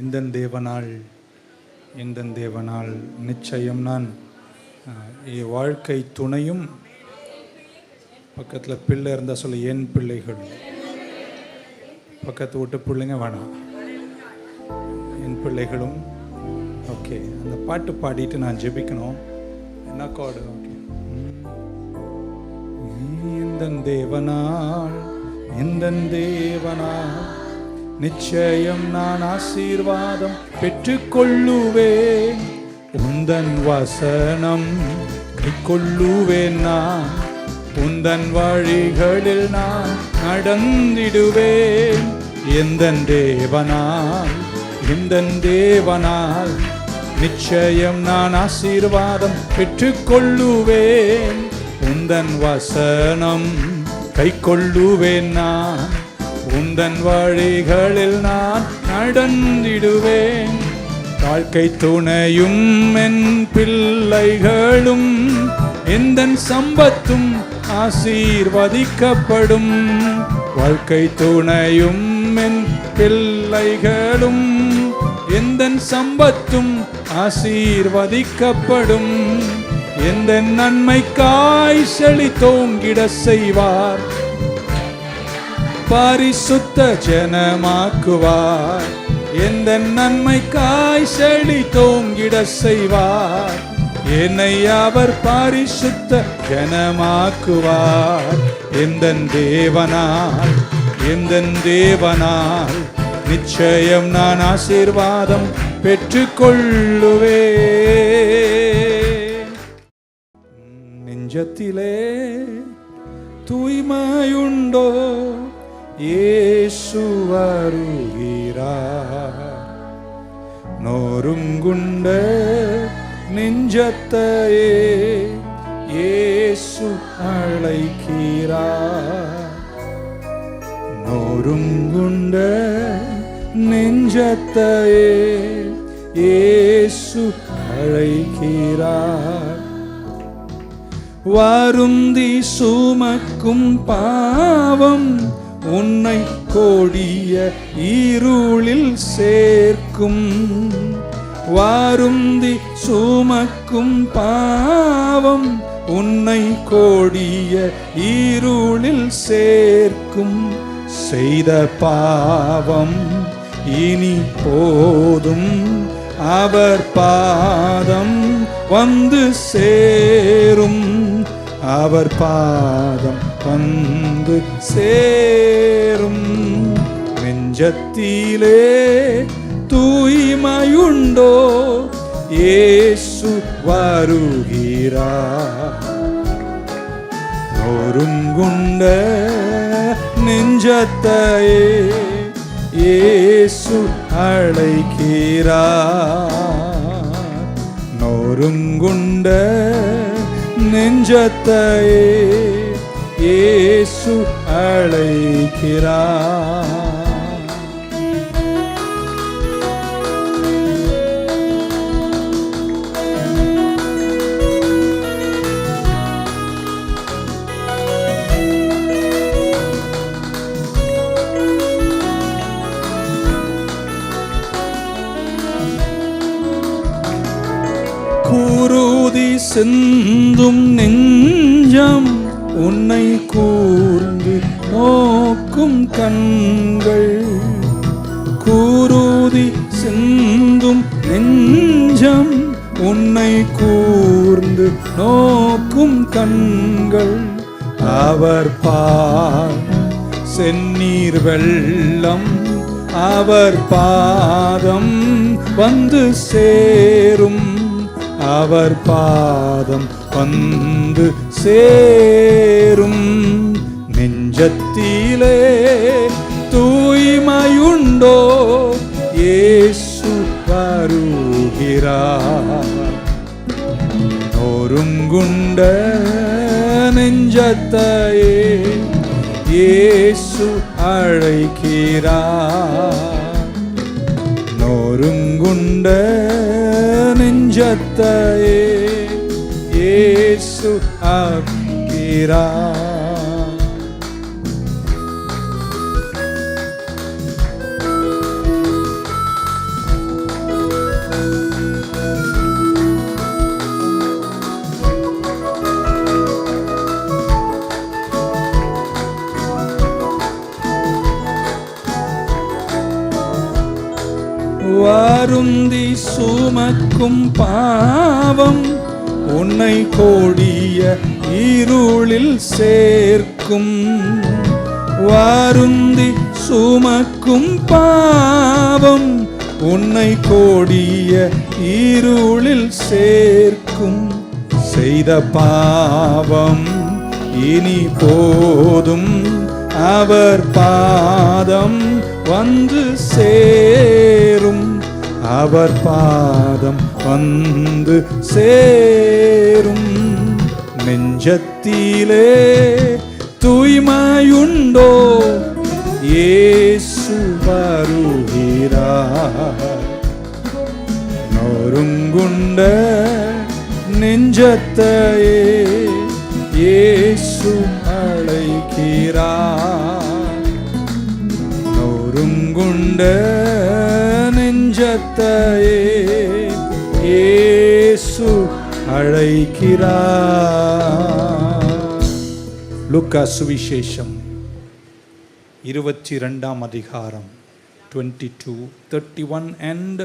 எந்தன் தேவனால் நிச்சயம் நான் என் வாழ்க்கை துணையும், பக்கத்தில் பிள்ளை இருந்தால் சொல்ல, என் பிள்ளைகள், பக்கத்து விட்டு பிள்ளைங்க வேணாம், என் பிள்ளைகளும். ஓகே, அந்த பாட்டு பாடிட்டு நான் ஜெபிக்கணும். என்ன கார்டு? ஓகே. எந்தன் தேவனால் நிச்சயம் நான் ஆசீர்வாதம் பெற்றுக்கொள்ளுவேன். உந்தன் வசனம் கைக்கொள்ளுவேன். நான் உந்தன் வழிகளில் நான் நடந்திடுவேன். எந்தன் தேவனால் நிச்சயம் நான் ஆசீர்வாதம் பெற்றுக்கொள்ளுவேன். உந்தன் வசனம் கைக்கொள்ளுவேன். நான் உந்தன் வழிகளில் நான் நடந்திடுவேன். வாழ்க்கை துணையும் என் பிள்ளைகளும் எந்தன் சம்பத்தும் ஆசீர்வதிக்கப்படும். வாழ்க்கை துணையும் என் பிள்ளைகளும் எந்தன் சம்பத்தும் ஆசீர்வதிக்கப்படும். எந்த நன்மைக்காய் செழித்தோங்கிட செய்வார், பரிசுத்த ஜனமாக்குவார். எந்த நன்மைக்காய் செழித்தோங்கிட செய்வார், என்னை அவர் பரிசுத்த ஜனமாக்குவார். எந்தன் தேவனால் நிச்சயம் நான் ஆசீர்வாதம் பெற்றுக்கொள்ளுவேன். நெஞ்சத்திலே தூய்மையுண்டோ, இயேசு வருகிறார். நொறுங்குண்ட நெஞ்சத்தையே இயேசு அழைக்கிறார். நொறுங்குண்ட நெஞ்சத்தையே இயேசு அழைக்கிறார். வருந்தி சுமக்கும் பாவம் உன்னை கொடிய இருளில் சேர்க்கும். வருந்தி சுமக்கும் பாவம் உன்னை கொடிய இருளில் சேர்க்கும். செய்த பாவம் இனி போதும், அவர் பாதம் வந்து சேரும். அவர் பாதம் வந்து சேரும். நெஞ்சத்திலே தூய்மையுண்டோ, இயேசு வருகிறார். நொறுங்குண்ட நெஞ்சத்தையே இயேசு அழைக்கிறார். நொறுங்குண்ட நெஞ்சத்தையே இயேசு அழைக்கிறார். குருதி சிந்தும் நெஞ்சம் உன்னை கூர்ந்து நோக்கும் கண்கள். குருதி சிந்தும் நெஞ்சம் உன்னை கூர்ந்து நோக்கும் கண்கள். அவர் பார் செந்நீர் வெள்ளம், அவர் பாதம் வந்து சேரும். அவர் பாதம் வந்து சேரும். நெஞ்சத்திலே தூய்மையுண்டோ, இயேசு வருகிறார். நொறுங்குண்ட நெஞ்சத்தையே இயேசு அழைக்கிறார். நொறுங்குண்ட நெஞ்சத்தையே இயேசு அழைக்கிறார். வருந்தி சுமக்கும் பாவம் உன்னை கொடிய இருளில் சேர்க்கும். வருந்தி சுமக்கும் பாவம் உன்னை கொடிய இருளில் சேர்க்கும். செய்த பாவம் இனி போதும், அவர் பாதம் வந்து சேரும். அவர் பாதம் வந்து சேரும். நெஞ்சத்திலே தூய்மையுண்டோ, இயேசு வருகிறார். நொறுங்குண்ட நெஞ்சத்தையே இயேசு அழைக்கிறார். நொறுங்குண்ட நெஞ்சத்தையே இயேசு அழைக்கிறார். லூக்கா சுவிசேஷம் 22 அதிகாரம் 22, 31 and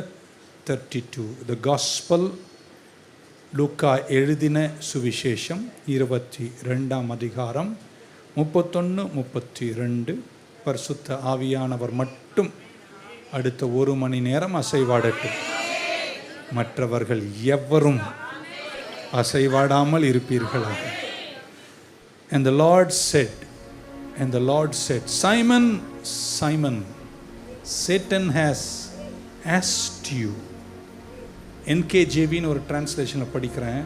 32. The Gospel, லூக்கா எழுதின சுவிசேஷம் 22 அதிகாரம் 31, 32. பரிசுத்த ஆவியானவர் மட்டும் அடுத்த 1 மணி நேரம் அசைவாடட்டும். மற்றவர்கள் எவரும் அசைவாடாமல் இருப்பீர்களாக. And the Lord said, Simon, Simon, Satan has asked you. NKJV ஒரு டிரான்ஸ்லேஷனில் படிக்கிறேன்.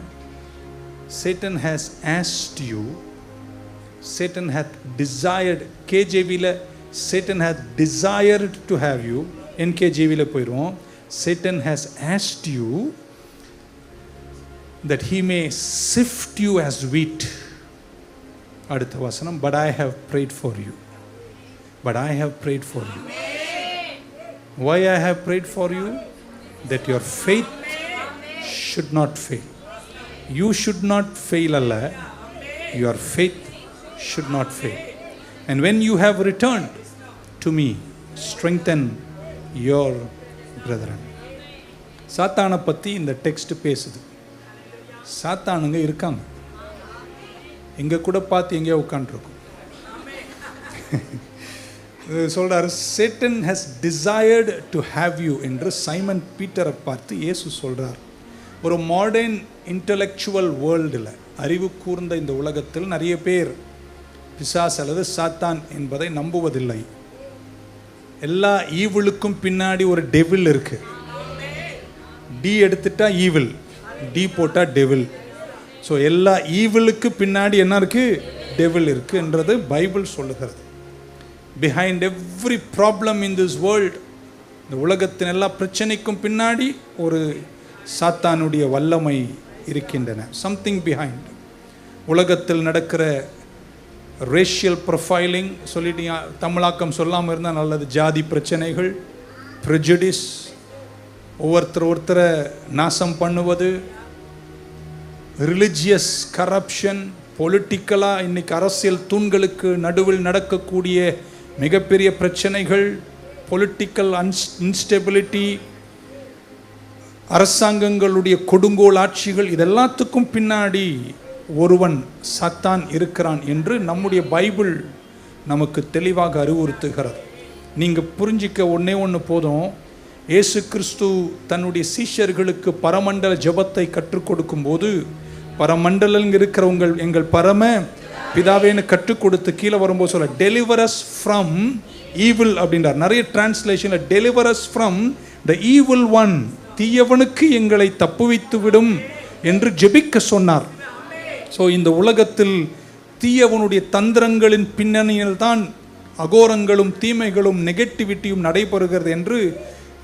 Satan has asked you. Satan hath desired. KJVல Satan hath desired to have you. NKJVல போயிரும். Satan has asked you that he may sift you as wheat. அடுத்த வசனம், but I have prayed for you. But I have prayed for you. Why I have prayed for you? That your faith should not fail. You should not fail alla. Your faith should not fail. And when you have returned to me, strengthen your brethren. சாத்தானை பற்றி இந்த text பேசுது. சாத்தானுங்க இருக்காங்க, எங்க கூட பார்த்து எங்கேயோ உட்காந்துருக்கும். சொல்றாரு, Satan has desired to have you என்று சைமன் பீட்டரை பார்த்து இயேசு சொல்றார். ஒரு மாடர்ன் இன்டலெக்சுவல் வேர்ல்டில், அறிவு கூர்ந்த இந்த உலகத்தில் நிறைய பேர் பிசாஸ் அல்லது சாத்தான் என்பதை நம்புவதில்லை. எல்லா ஈவிலுக்கும் பின்னாடி ஒரு டெவில் இருக்கு. டி எடுத்துட்டா ஈவில், டி போட்டா டெவில். ஸோ எல்லா ஈவிலுக்கு பின்னாடி என்ன இருக்கு? டெவில் இருக்கு என்றது பைபிள் சொல்லுகிறது. Behind every problem in this world, இந்த உலகத்தின் எல்லா பிரச்சனைக்கும் பின்னாடி ஒரு சாத்தானுடைய வல்லமை இருக்கின்றன. Something behind. உலகத்தில் நடக்கிற ரேஷியல் ப்ரொஃபைலிங் சொல்லிட்டு தமிழாக்கம் சொல்லாமல் இருந்தால் நல்லது. ஜாதி பிரச்சனைகள், ப்ரெஜுடிஸ், ஒருத்தரை நாசம் பண்ணுவது, ரிலிஜியஸ் கரப்ஷன், பொலிட்டிக்கலாக இன்னைக்கு அரசியல் தூண்களுக்கு நடுவில் நடக்கக்கூடிய மிகப்பெரிய பிரச்சனைகள், பொலிட்டிக்கல் இன்ஸ்டெபிலிட்டி, அரசாங்கங்களுடைய கொடுங்கோல் ஆட்சிகள், இதெல்லாத்துக்கும் பின்னாடி ஒருவன் சாத்தான் இருக்கிறான் என்று நம்முடைய பைபிள் நமக்கு தெளிவாக அறிவுறுத்துகிறது. நீங்கள் புரிஞ்சிக்க ஒன்று போதும். இயேசு கிறிஸ்து தன்னுடைய சீஷர்களுக்கு பரமண்டல ஜெபத்தை கற்றுக் கொடுக்கும் போது, பரமண்டலம் இருக்கிற எங்கள் பரம பிதாவேன்னு கற்றுக் கொடுத்து கீழே வரும்போது சொல்ல, டெலிவர் அஸ் ஃப்ரம் ஈவில் அப்படின்றார். நிறைய டிரான்ஸ்லேஷனில் deliver as from the evil one, தீயவனுக்கு எங்களை தப்புவித்து விடும் என்று ஜெபிக்க சொன்னார். ஸோ இந்த உலகத்தில் தீயவனுடைய தந்திரங்களின் பின்னணியில் தான் அகோரங்களும் தீமைகளும் நெகட்டிவிட்டியும் நடைபெறுகிறது என்று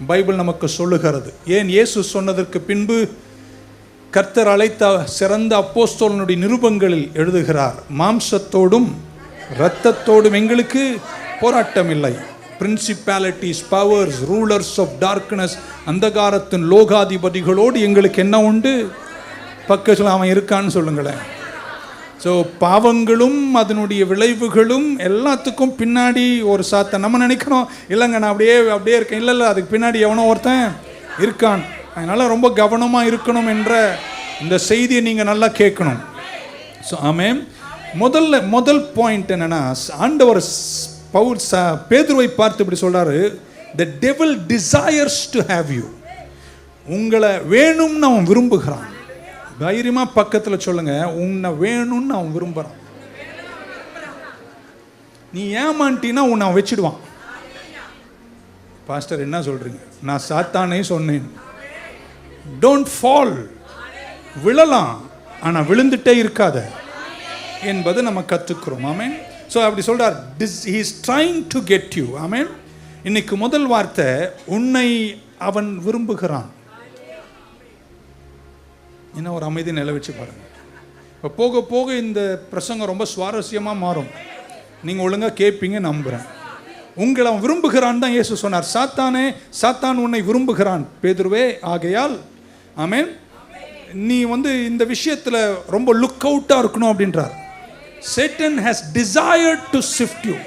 பைபிள் நமக்கு சொல்லுகிறது. ஏன் இயேசு சொன்னதற்கு பின்பு கர்த்தர் அழைத்த சிறந்த அப்போஸ்தலனுடைய நிருபங்களில் எழுதுகிறார், மாம்சத்தோடும் இரத்தத்தோடும் எங்களுக்கு போராட்டம் இல்லை. Principalities, powers, rulers of darkness, அந்தகாரத்தின் லோகாதிபதிகளோடு எங்களுக்கு என்ன உண்டு? பக்கத்தில் அவன் இருக்கான்னு சொல்லுங்களேன். ஸோ பாவங்களும் அதனுடைய விளைவுகளும் எல்லாத்துக்கும் பின்னாடி ஒரு சாத்தான். நம்ம நினைக்கிறோம் இல்லைங்க நான் அப்படியே இருக்கேன். இல்லை அதுக்கு பின்னாடி எவனோ ஒருத்தன் இருக்கான். அதனால் ரொம்ப கவனமாக இருக்கணும் என்ற இந்த செய்தியை நீங்கள் நல்லா கேட்கணும். ஸோ ஆமென். முதல் பாயிண்ட் என்னன்னா, ஆண்டவர் பேதுருவை பார்த்து இப்படி சொல்றாரு, the devil desires to have you. உங்களை வேணும்னு அவன் விரும்புகிறான். தைரியமா பக்கத்தில் சொல்லுங்க, உன்னை வேணும்னு அவன் விரும்புறான். நீ ஏமாண்டினா உன்னை அவன் வச்சிடுவான். பாஸ்டர் என்ன சொல்றீங்க? நான் சாத்தானே சொன்னேன். Don't fall. விழலாம், ஆனால் விழுந்துட்டே இருக்காத என்பது நம்ம கற்றுக்கிறோம். ஆமென். ஸோ அப்படி சொல்றார், he is trying to get you. ஆமென். இன்னைக்கு முதல் வார்த்தை, உன்னை அவன் விரும்புகிறான். என்ன ஒரு அமைதி நிலை வச்சு பாருங்க. இப்போ போக போக இந்த பிரசங்கம் ரொம்ப சுவாரஸ்யமாக மாறும். நீங்கள் ஒழுங்காக கேட்பீங்க நம்புகிறேன். உங்களை அவன் விரும்புகிறான் தான் இயேசு சொன்னார். சாத்தான் உன்னை விரும்புகிறான் பேதுருவே, ஆகையால் ஆமென் நீ இந்த விஷயத்தில் ரொம்ப லுக் அவுட்டாக இருக்கணும் அப்படின்றார். Satan has desired to sift you.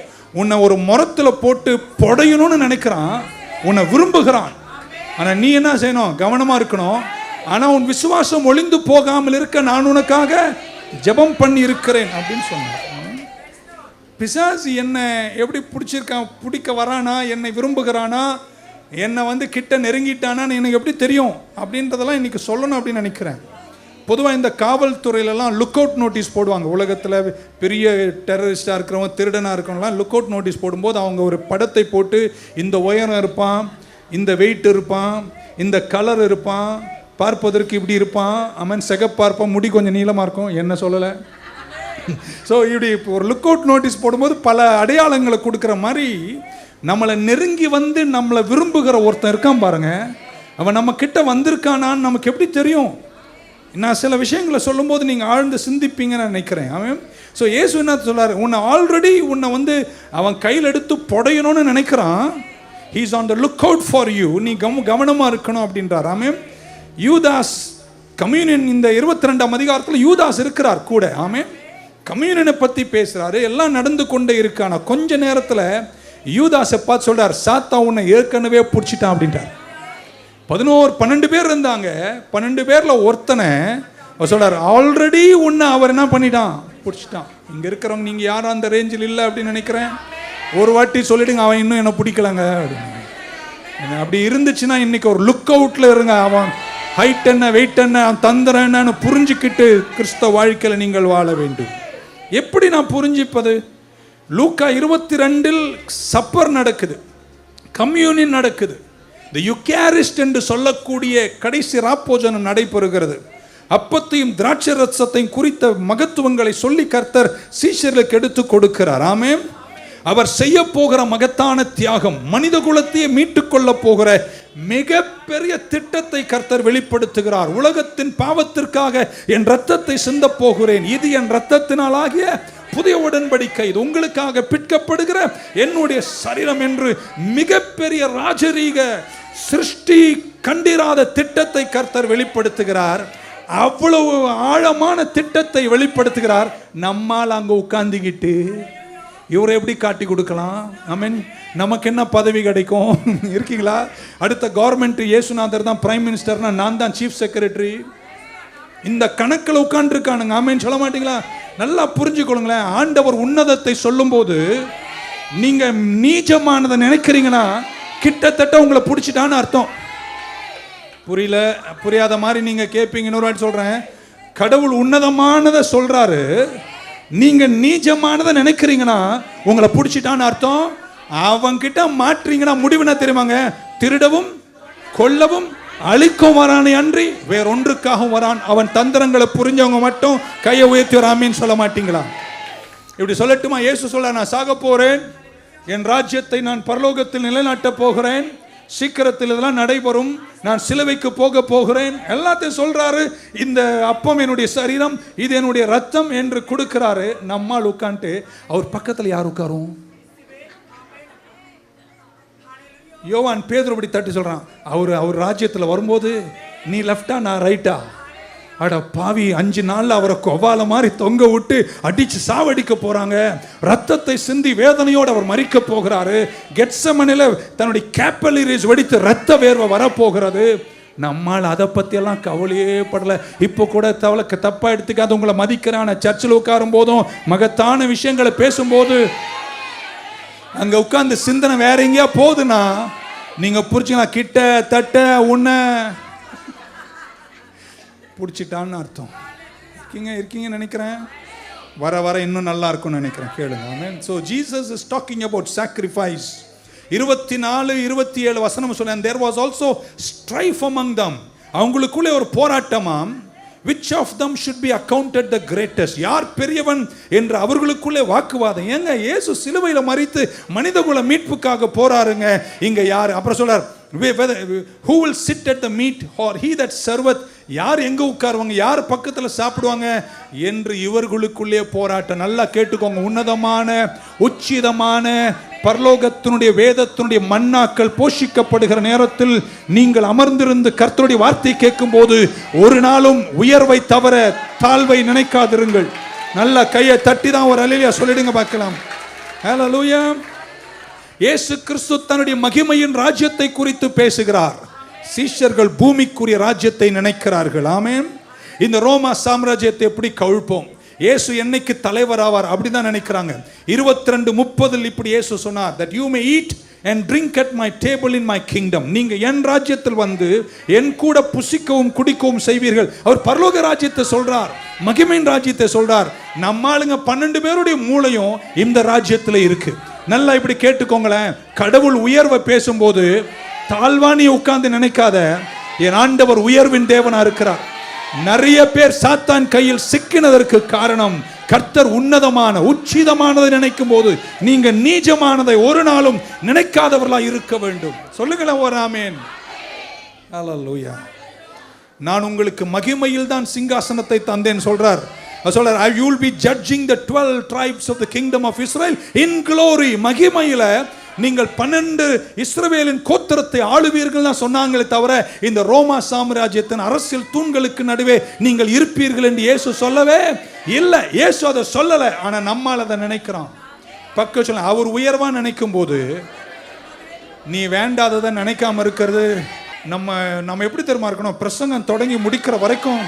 உன்னை ஒரு முரத்தில் போட்டு புடையணும்னு நினைக்கிறான், உன்னை விரும்புகிறான். ஆனால் நீ என்ன செய்யணும்? கவனமாக இருக்கணும். ஆனால் உன் விசுவாசம் ஒளிந்து போகாமல் இருக்க நான் உனக்காக ஜெபம் பண்ணி இருக்கிறேன் அப்படின்னு சொன்னார். பிசாசு என்னை எப்படி பிடிக்க வரானா, என்னை விரும்புகிறானா, என்னை கிட்ட நெருங்கிட்டானான்னு எனக்கு எப்படி தெரியும் அப்படின்றதெல்லாம் இன்னைக்கு சொல்லணும் அப்படின்னு நினைக்கிறேன். பொதுவாக இந்த காவல்துறையிலலாம் லுக் அவுட் நோட்டீஸ் போடுவாங்க. உலகத்தில் பெரிய டெரரிஸ்டாக இருக்கிறவங்க, திருடனாக இருக்கிறவங்களாம் லுக் அவுட் நோட்டீஸ் போடும்போது அவங்க ஒரு படத்தை போட்டு, இந்த உயரம் இருப்பான், இந்த வெயிட் இருப்பான், இந்த கலர் இருப்பான், பார்ப்பதற்கு இப்படி இருப்பான், அவன் சிகப்பாக இருப்பான், முடி கொஞ்சம் நீளமாக இருக்கும், என்ன சொல்லலை. ஸோ இப்படி ஒரு லுக் அவுட் நோட்டீஸ் போடும்போது பல அடையாளங்களை கொடுக்குற மாதிரி நம்மளை நெருங்கி நம்மளை விரும்புகிற ஒருத்தன் இருக்கான் பாருங்க. அவன் நம்ம கிட்ட வந்திருக்கானான்னு நமக்கு எப்படி தெரியும்? நான் சில விஷயங்களை சொல்லும்போது நீங்கள் ஆழ்ந்து சிந்திப்பீங்கன்னு நினைக்கிறேன். அவன் ஸோ இயேசு என்ன சொல்றாரு, உன்னை ஆல்ரெடி உன்னை அவன் கையில் எடுத்து புடையணும்னு நினைக்கிறான். He is on the look out for you. நீ கவனமாக இருக்கணும் அப்படின்றார். ஆமென். யூதாஸ் கம்யூனியன் இந்த 22ஆம் அதிகாரத்தில் யூதாஸ் இருக்கிறார் கூட. ஆமென். கம்யூனியனை பற்றி பேசுகிறாரு, எல்லாம் நடந்து கொண்டே இருக்கான கொஞ்ச நேரத்தில் யூதாஸை பார்த்து சொல்றார், சாத்தா உன்னை ஏற்கனவே பிடிச்சிட்டான் அப்படின்றார். 12 பேர் இருந்தாங்க. 12 பேரில் ஒருத்தனை சொல்றார், ஆல்ரெடி உன்னை அவர் என்ன பண்ணிட்டான்? பிடிச்சிட்டான். இங்கே இருக்கிறவங்க நீங்கள் யாரும் அந்த ரேஞ்சில் இல்லை அப்படின்னு நினைக்கிறேன். ஒரு வாட்டி சொல்லிடுங்க, அவன் இன்னும் என்ன பிடிக்கலங்க அப்படின்னு. அப்படி இருந்துச்சுன்னா இன்னைக்கு ஒரு லுக் அவுட்ல இருங்க. அவன் ஹைட் என்ன, வெயிட் என்ன, தந்திரம் என்னன்னு புரிஞ்சுக்கிட்டு கிறிஸ்தவ வாழ்க்கையில் நீங்கள் வாழ வேண்டும். எப்படி நான் புரிஞ்சிப்பது? லூக்கா 22 சப்பர் நடக்குது, கம்யூனியன் நடக்குது, இந்த யுகேரிஸ்ட் என்று சொல்லக்கூடிய கடைசி ராப்போஜனம் நடைபெறுகிறது. அப்பத்தையும் திராட்சை ரசத்தையும் குறித்த மகத்துவங்களை சொல்லி கர்த்தர் சீஷர்களுக்கு எடுத்து கொடுக்கிறார். ஆமென். அவர் செய்ய போகிற மகத்தான தியாகம், மனித குலத்தையே மீட்டுக் கொள்ள போகிற மிகப்பெரிய திட்டத்தை கர்த்தர் வெளிப்படுத்துகிறார். உலகத்தின் பாவத்திற்காக என் ரத்தத்தை சிந்த போகிறேன், இது என் ரத்தத்தினால் ஆகிய புதிய உடன்படிக்கை, இது உங்களுக்காக பிற்கப்படுகிற என்னுடைய சரீரம் என்று மிகப்பெரிய ராஜரீக சிருஷ்டி கண்டிராத திட்டத்தை கர்த்தர் வெளிப்படுத்துகிறார். அவ்வளவு ஆழமான திட்டத்தை வெளிப்படுத்துகிறார். நம்மால் அங்க உட்கார்ந்துகிட்டு இவரை எப்படி காட்டி கொடுக்கலாம்? ஆமென். நமக்கு என்ன பதவி கிடைக்கும்? இருக்கீங்களா? அடுத்த கவர்மெண்ட் இயேசுநாதர் தான் பிரைம் மினிஸ்டர்னா நான் தான் சீஃப் செக்ரட்டரி. இந்த கணக்கில் உட்கார்ந்துருக்கானுங்க. ஆமென் சொல்ல மாட்டீங்களா? நல்லா புரிஞ்சுக்கொள்ளுங்களேன். ஆண்டவர் உன்னதத்தை சொல்லும் போது நீங்க நீச்சமானதை நினைக்கிறீங்கன்னா கிட்டத்தட்ட உங்களை பிடிச்சிட்டான்னு அர்த்தம். புரியாத மாதிரி நீங்க கேட்பீங்க. இன்னொரு வாட்டி சொல்றேன், கடவுள் உன்னதமானதை சொல்றாரு, நீங்க நீச்சமானதை நினைக்கிறீங்கன்னா உங்களை பிடிச்சிட்டான்னு அர்த்தம். அவன்கிட்ட மாற்றீங்கன்னா முடிவு என்ன தெரியுமாங்க? திருடவும் கொல்லவும் அழிக்கும் வரானே அன்றி வேறொன்றுக்காகவும் வரான். அவன் தந்திரங்களை புரிஞ்சவங்க மட்டும் கையை உயர்த்தி ஒரு ஆமீன் சொல்ல மாட்டீங்களா? இப்படி சொல்லட்டுமா? இயேசு சொல்ல, நான் சாக போறேன், என் ராஜ்யத்தை நான் பரலோகத்தில் நிலைநாட்ட போகிறேன், சீக்கிரத்தில் இதெல்லாம் நடைபெறும், நான் சிலுவைக்கு போக போகிறேன், எல்லாத்தையும் சொல்றாரு. இந்த அப்பம் என்னுடைய சரீரம், இது என்னுடைய ரத்தம் என்று கொடுக்கிறாரு. நம்மால் உட்காந்துட்டு அவர் பக்கத்தில் யார் உட்காரும்? யோவான் பேதுரு அப்படி தட்டி சொல்றான், அவர் ராஜ்யத்தில் வரும்போது நீ லெஃப்டா நான் ரைட்டா? அட பாவி, 5 நாள்ல அவரை கொவால மாதிரி தொங்க விட்டு அடிச்சு சாவடிக்க போறாங்க. ரத்தத்தை சிந்தி வேதனையோடு அவர் மரிக்க போகிறாரு. கெத்செமனில தன்னுடைய கேப்பலரிஸ் வெடித்து ரத்த வேர்வை வரப்போகிறது. நம்மால் அதை பத்தி எல்லாம் கவலையே படல. இப்போ கூட தப்பா எடுத்துக்காது, உங்களை மதிக்கிறான சர்ச்சில் உட்காரும் போதும் மகத்தான விஷயங்களை பேசும்போது அங்க உட்கார்ந்து சிந்தனை வேற எங்கேயா போகுதுன்னா நீங்க புரிச்சுக்கலாம், கிட்ட தட்ட உன்னை பிடிச்சிட்டான்னு அர்த்தம். இருக்கீங்கன்னு நினைக்கிறேன். வர வர இன்னும் நல்லா இருக்கும்னு நினைக்கிறேன். கேளுங்க. ஆமென். So Jesus is talking about sacrifice. 24-27 வசனம் சொல்ல, and there was also strife among them. அவங்களுக்குள்ளே ஒரு போராட்டமாம். which of them should be accounted the greatest, யார் பெரியவன் என்று அவர்களுக்குள்ளே வாக்குவாதம். ஏங்க இயேசு சிலுவையில மரித்து மனிதகுல மீட்புக்காக போறாருங்க. இங்க யார் அப்புறம் சொல்றார், who will sit at the meat or he that serveth, யார் எங்க உட்காருவாங்க, யார் பக்கத்துல சாப்பிடுவாங்க என்று இவர்களுக்குள்ளே போராட்டம். நல்லா கேட்டுக்கோங்க. உன்னதமான உச்சிதமான பரலோகத்தினுடைய வேதத்தினுடைய மன்னாக்கள் போஷிக்கப்படுகிற நேரத்தில் நீங்கள் அமர்ந்திருந்து கர்த்தருடைய வார்த்தை கேட்கும் போது ஒரு நாளும் உயர்வை தவிர தாழ்வை நினைக்காதிருங்கள். நல்ல கையை தட்டி தான் ஒரு அல்லேலூயா சொல்லிடுங்க பார்க்கலாம். ஹல்லேலூயா. இயேசு கிறிஸ்து தன்னுடைய மகிமையின் ராஜ்யத்தை குறித்து பேசுகிறார். சீஷர்கள் பூமிக்குரிய ராஜ்யத்தை நினைக்கிறார்கள். ஆமென். இந்த ரோமா சாம்ராஜ்யத்தை எப்படி கவிழ்ப்போம், இயேசு என்னைக்கு தலைவராவார் அப்படிதான் நினைக்கிறாங்க. 22:30 இப்படி இயேசு சொன்னார், that you may eat and drink at my table in my kingdom. நீங்க என் ராஜ்யத்தில் வந்து என் கூட புசிக்கவும் குடிக்கவும் செய்வீர்கள். அவர் பரலோக ராஜ்யத்தை சொல்றார், மகிமையின் ராஜ்யத்தை சொல்றார். நம்ம ஆளுங்க 12 பேருடைய மூளையும் இந்த ராஜ்யத்துல இருக்கு. நல்லா இப்படி கேட்டுக்கோங்களேன். கடவுள் உயர்வை பேசும்போது தாழ்வானி உட்கார்ந்து நினைக்காத, என் ஆண்டவர் உயர்வின் தேவனா இருக்கிறார். நிறைய பேர் சாத்தான் கையில் சிக்கினதற்கு காரணம் கர்த்தர் உன்னதமான உச்சிதமானதை நினைக்கும் போது நீங்க நீச்சமானதை ஒரு நாளும் நினைக்காதவர்களா இருக்க வேண்டும். சொல்லுங்களேன் ஒரு ஆமென். ஹல்லேலூயா. நான் உங்களுக்கு மகிமையில் தான் சிங்காசனத்தை தந்தேன் சொல்றார். சொல்றார், I will be judging the 12 tribes of the kingdom of Israel in glory. மகிமையில நீங்கள் 12 இஸ்ரவேலின் கோத்திரத்தை ஆளுவீர்கள் தான் சொன்னாங்களே தவிர இந்த ரோமா சாம்ராஜ்யத்தின் அரசியல் தூண்களுக்கு நடுவே நீங்கள் இருப்பீர்கள் என்று இயேசு சொல்லவே இல்லை. இயேசு அதை சொல்லலை, ஆனா நம்மால் அதை நினைக்கிறோம். பக்க சொல்ல, அவர் உயர்வா நினைக்கும் போது நீ வேண்டாததை நினைக்காம இருக்கிறது. நம்ம எப்படி தெரியுமா இருக்கணும், பிரசங்கம் தொடங்கி முடிக்கிற வரைக்கும்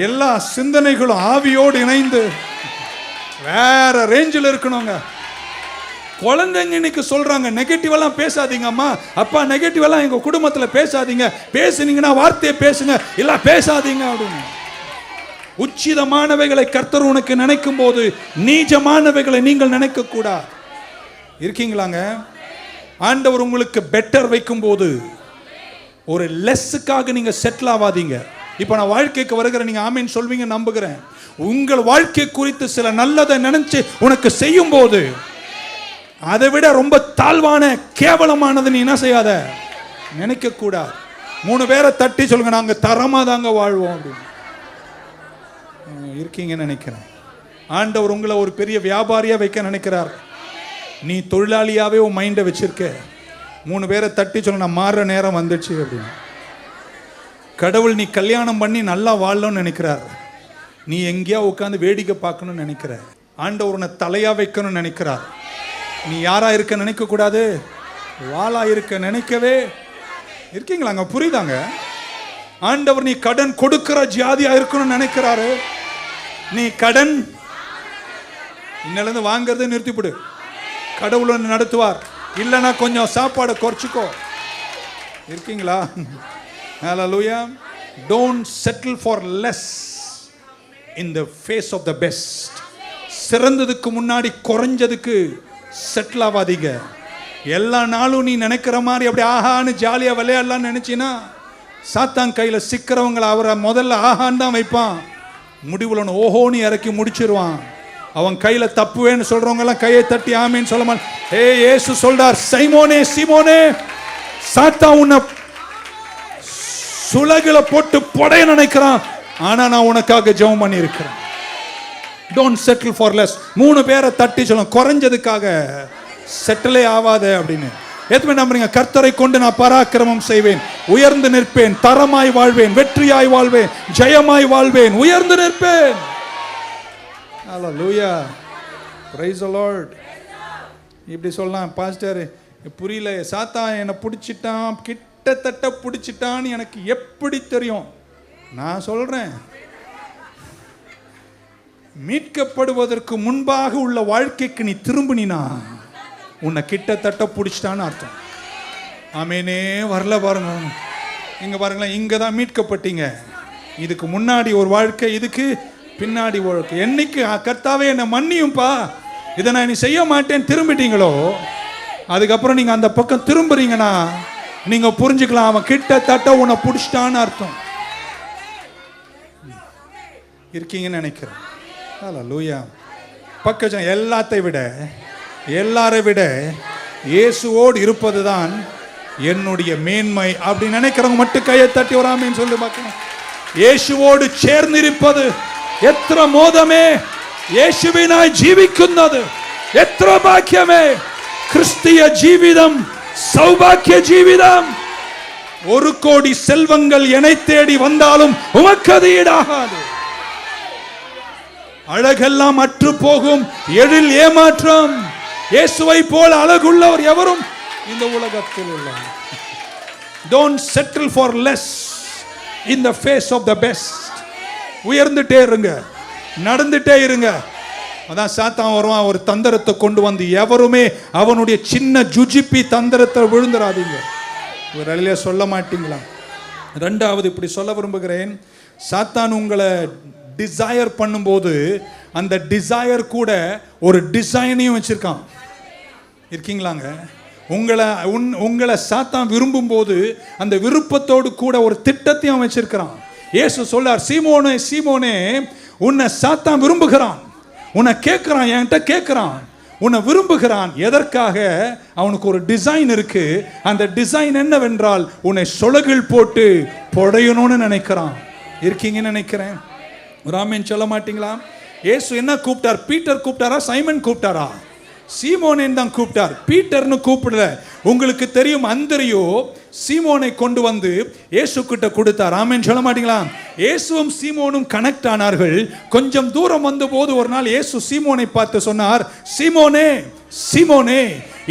எல்லா சிந்தனைகளும் ஆவியோடு இணைந்து வேற ரேஞ்சில் இருக்கணுங்க. குழந்தைங்க இன்னைக்கு சொல்றாங்க, நெகட்டிவ் எல்லாம் பேசாதீங்க அம்மா அப்பா, நெகட்டிவ் எல்லாம் எங்க குடும்பத்துல பேசாதீங்க, பேசுனீங்கன்னா வார்த்தையை பேசுங்க, இல்ல பேசாதீங்க அப்படின்னு. உச்சிதமானவைகளை கர்த்தர் உனக்கு நினைக்கும் போது நீச்சமானவைகளை நீங்கள் நினைக்க கூடாது. இருக்கீங்களாங்க? ஆண்டவர் உங்களுக்கு பெட்டர் வைக்கும் போது ஒரு லெஸ்ஸுக்காக நீங்க செட்டில் ஆகாதீங்க. இப்ப நான் வாழ்க்கைக்கு வருகிற, நீங்க ஆமீன் சொல்வீங்க நம்புகிறேன். உங்கள் வாழ்க்கை குறித்து சில நல்லதை நினைச்சு உனக்கு செய்யும் போது அதை விட ரொம்ப தாழ்வான கேவலமானது நீ என்ன செய்யாத, நினைக்க கூடாது. 3 பேரை தட்டி சொல்லுங்க, நாங்க தரமா தாங்க வாழ்வோம் அப்படின்னு. இருக்கீங்கன்னு நினைக்கிறேன். ஆண்டவர் உங்களை ஒரு பெரிய வியாபாரியா வைக்க நினைக்கிறார். நீ தொழிலாளியாவே உன் மைண்டை வச்சிருக்க. 3 பேரை தட்டி சொல்ல, நான் மாறுற நேரம் வந்துச்சு அப்படின்னு. கடவுள் நீ கல்யாணம் பண்ணி நல்லா வாழணும்னு நினைக்கிறார். நீ எங்கேயா உட்காந்து வேடிக்கை பார்க்கணும்னு நினைக்கிற. ஆண்டவர் உன்னை தலையா வைக்கணும்னு நினைக்கிறார். நீ யாரா இருக்க நினைக்க கூடாது, வாளா இருக்க நினைக்கவே. இருக்கீங்களாங்க? புரியுதாங்க? ஆண்டவர் நீ கடன் கொடுக்கிற ஜாதியா இருக்கணும்னு நினைக்கிறாரு. நீ கடன் இன்னிலிருந்து வாங்கறதை நிறுத்திவிடு. கடவுள் நடத்துவார். இல்லைன்னா கொஞ்சம் சாப்பாடை குறைச்சிக்கோ. இருக்கீங்களா? Hallelujah. Don't settle for less in the face of the best. சிறந்ததுக்கு முன்னாடி குறைஞ்சதுக்கு செட்டில் ஆகாதீங்க. எல்லா நாளும் நீ நினைக்கிற மாதிரி அப்படி ஆஹான்னு ஜாலியா விளையாடலான்னு நினைச்சினா சாத்தான் கையில சிக்கிறவங்களை அவரை முதல்ல ஆஹான்னு தான் வைப்பான். முடிவுல ஓஹோன்னு இறக்கி முடிச்சிருவான். அவன் கையில தப்புவேன்னு சொல்றவங்க எல்லாம் கையை தட்டி ஆமீன்னு சொல்ல மாட்டான். இயேசு சொல்றார், சைமோனே சீமோனே, சாத்தான் உன்னை சுலகில போட்டு பொடைய நினைக்கிறான், ஆனா நான் உனக்காக ஜெபம் பண்ணி இருக்கிறேன். Don't settle for less. 3 பேரை தட்டி சொல்லும், குறைஞ்சதுக்காக செட்டிலே ஆவாத அப்படின்னு. எத்தனை நம்புறீங்க? கர்த்தரை கொண்டு நான் பராக்கிரமம் செய்வேன், உயர்ந்து நிற்பேன், தரமாய் வாழ்வேன், வெற்றியாய் வாழ்வேன், ஜெயமாய் வாழ்வேன், உயர்ந்து நிற்பேன். ஹல்லேலூயா, பிரைஸ் தி லார்ட். இப்படி சொல்லலாம், பாஸ்டர் புரியல, சாத்தான் என்னை பிடிச்சிட்டான், கிட்டத்தட்ட பிடிச்சிட்டான்னு எனக்கு எப்படி தெரியும்? நான் சொல்றேன், மீட்கப்படுவதற்கு முன்பாக உள்ள வாழ்க்கைக்கு நீ திரும்பினா உன்னை கிட்டத்தட்ட பிடிச்சிட்டான்னு அர்த்தம். ஆமேனே. வரல பாருங்க, இங்க பாருங்களேன், இங்க தான் மீட்கப்பட்டீங்க. இதுக்கு முன்னாடி ஒரு வாழ்க்கை, இதுக்கு பின்னாடி வாழ்க்கை. என்னைக்கு கர்த்தாவே என்னை மன்னியும்பா, இதை நான் நீ செய்ய மாட்டேன் திரும்பிட்டீங்களோ, அதுக்கப்புறம் நீங்க அந்த பக்கம் திரும்புறீங்கன்னா நீங்க புரிஞ்சுக்கலாம், அவன் கிட்டத்தட்ட உன்னை பிடிச்சிட்டான்னு அர்த்தம். இருக்கீங்கன்னு நினைக்கிறேன். ஹல்லேலூயா. பக்கம் எல்லாத்தை விட, எல்லாரை விட இயேசுவோடு இருப்பதுதான் என்னுடைய மேன்மை அப்படி நினைக்கிறவங்க மட்டும் கையை தட்டி வராமன்னு சொல்லி பார்க்கணும். இயேசுவோடு சேர்ந்திருப்பது எത്ര மோதமே, യേശുവിനായി ജീവിക്കുന്നത് എത്ര ഭാഗ്യമേ. ക്രിസ്തീയ ജീവിതം സൗഭാഗ്യ ജീവിതം. 1 கோடி செல்வங்கள் என்னை தேடி வந்தாலும் உமக்கு ஈடாகாது. அழகெல்லாம் அற்று போகும், எழில் ஏமாற்றம். இயேசுவை போல அழகுள்ளவர் எவரும் இந்த உலகத்தில் இல்லை. Don't settle for less in the face of the best. உயர்ந்துட்டே இருங்க, நடந்துட்டே இருங்க. அதான் சாத்தான் வருவான், ஒரு தந்திரத்தை கொண்டு வந்து, எவருமே அவனுடைய சின்ன ஜுஜிப்பி தந்திரத்தை விழுந்துடாதீங்க. ஒரு அழிய சொல்ல மாட்டீங்களா? ரெண்டாவது இப்படி சொல்ல விரும்புகிறேன், சாத்தான் உங்களை டிசையர் பண்ணும்போது அந்த டிசையர் கூட ஒரு டிசைனையும் வச்சிருக்கான். இருக்கீங்களாங்க? உங்களை சாத்தான் விரும்பும் போது அந்த விருப்பத்தோடு கூட ஒரு திட்டத்தையும் வச்சிருக்கிறான். இயேசு சொல்லார், சீமோனே சீமோனே, உன்னை சாத்தான் விரும்புகிறான், உன்னை கேட்கிறான், என்கிட்ட கேட்கிறான், உன்னை விரும்புகிறான். எதற்காக? அவனுக்கு ஒரு டிசைன் இருக்கு. அந்த டிசைன் என்னவென்றால் உன்னை சொலகில் போட்டு புடையணும்னு நினைக்கிறான். இருக்கீங்கன்னு நினைக்கிறேன். ஒரு ஆமென் சொல்ல மாட்டீங்களா? இயேசு என்ன கூப்பிட்டார்? Peter கூப்பிட்டாரா, Simon கூப்பிட்டாரா? சீமோனேன்னு தான் கூப்பிட்டார், பீட்டர்னு கூப்பிடல. உங்களுக்கு தெரியும், அந்திரியோ சீமோனை கொண்டு வந்து இயேசு கிட்ட கொடுத்தார். ஆமென் சொல்ல மாட்டீங்களா? இயேசுவும் சீமோனும் கனெக்ட் ஆனார்கள். கொஞ்சம் தூரம் வந்த போது ஒரு நாள் இயேசு சீமோனை பார்த்து சொன்னார், சீமோனே சீமோனே,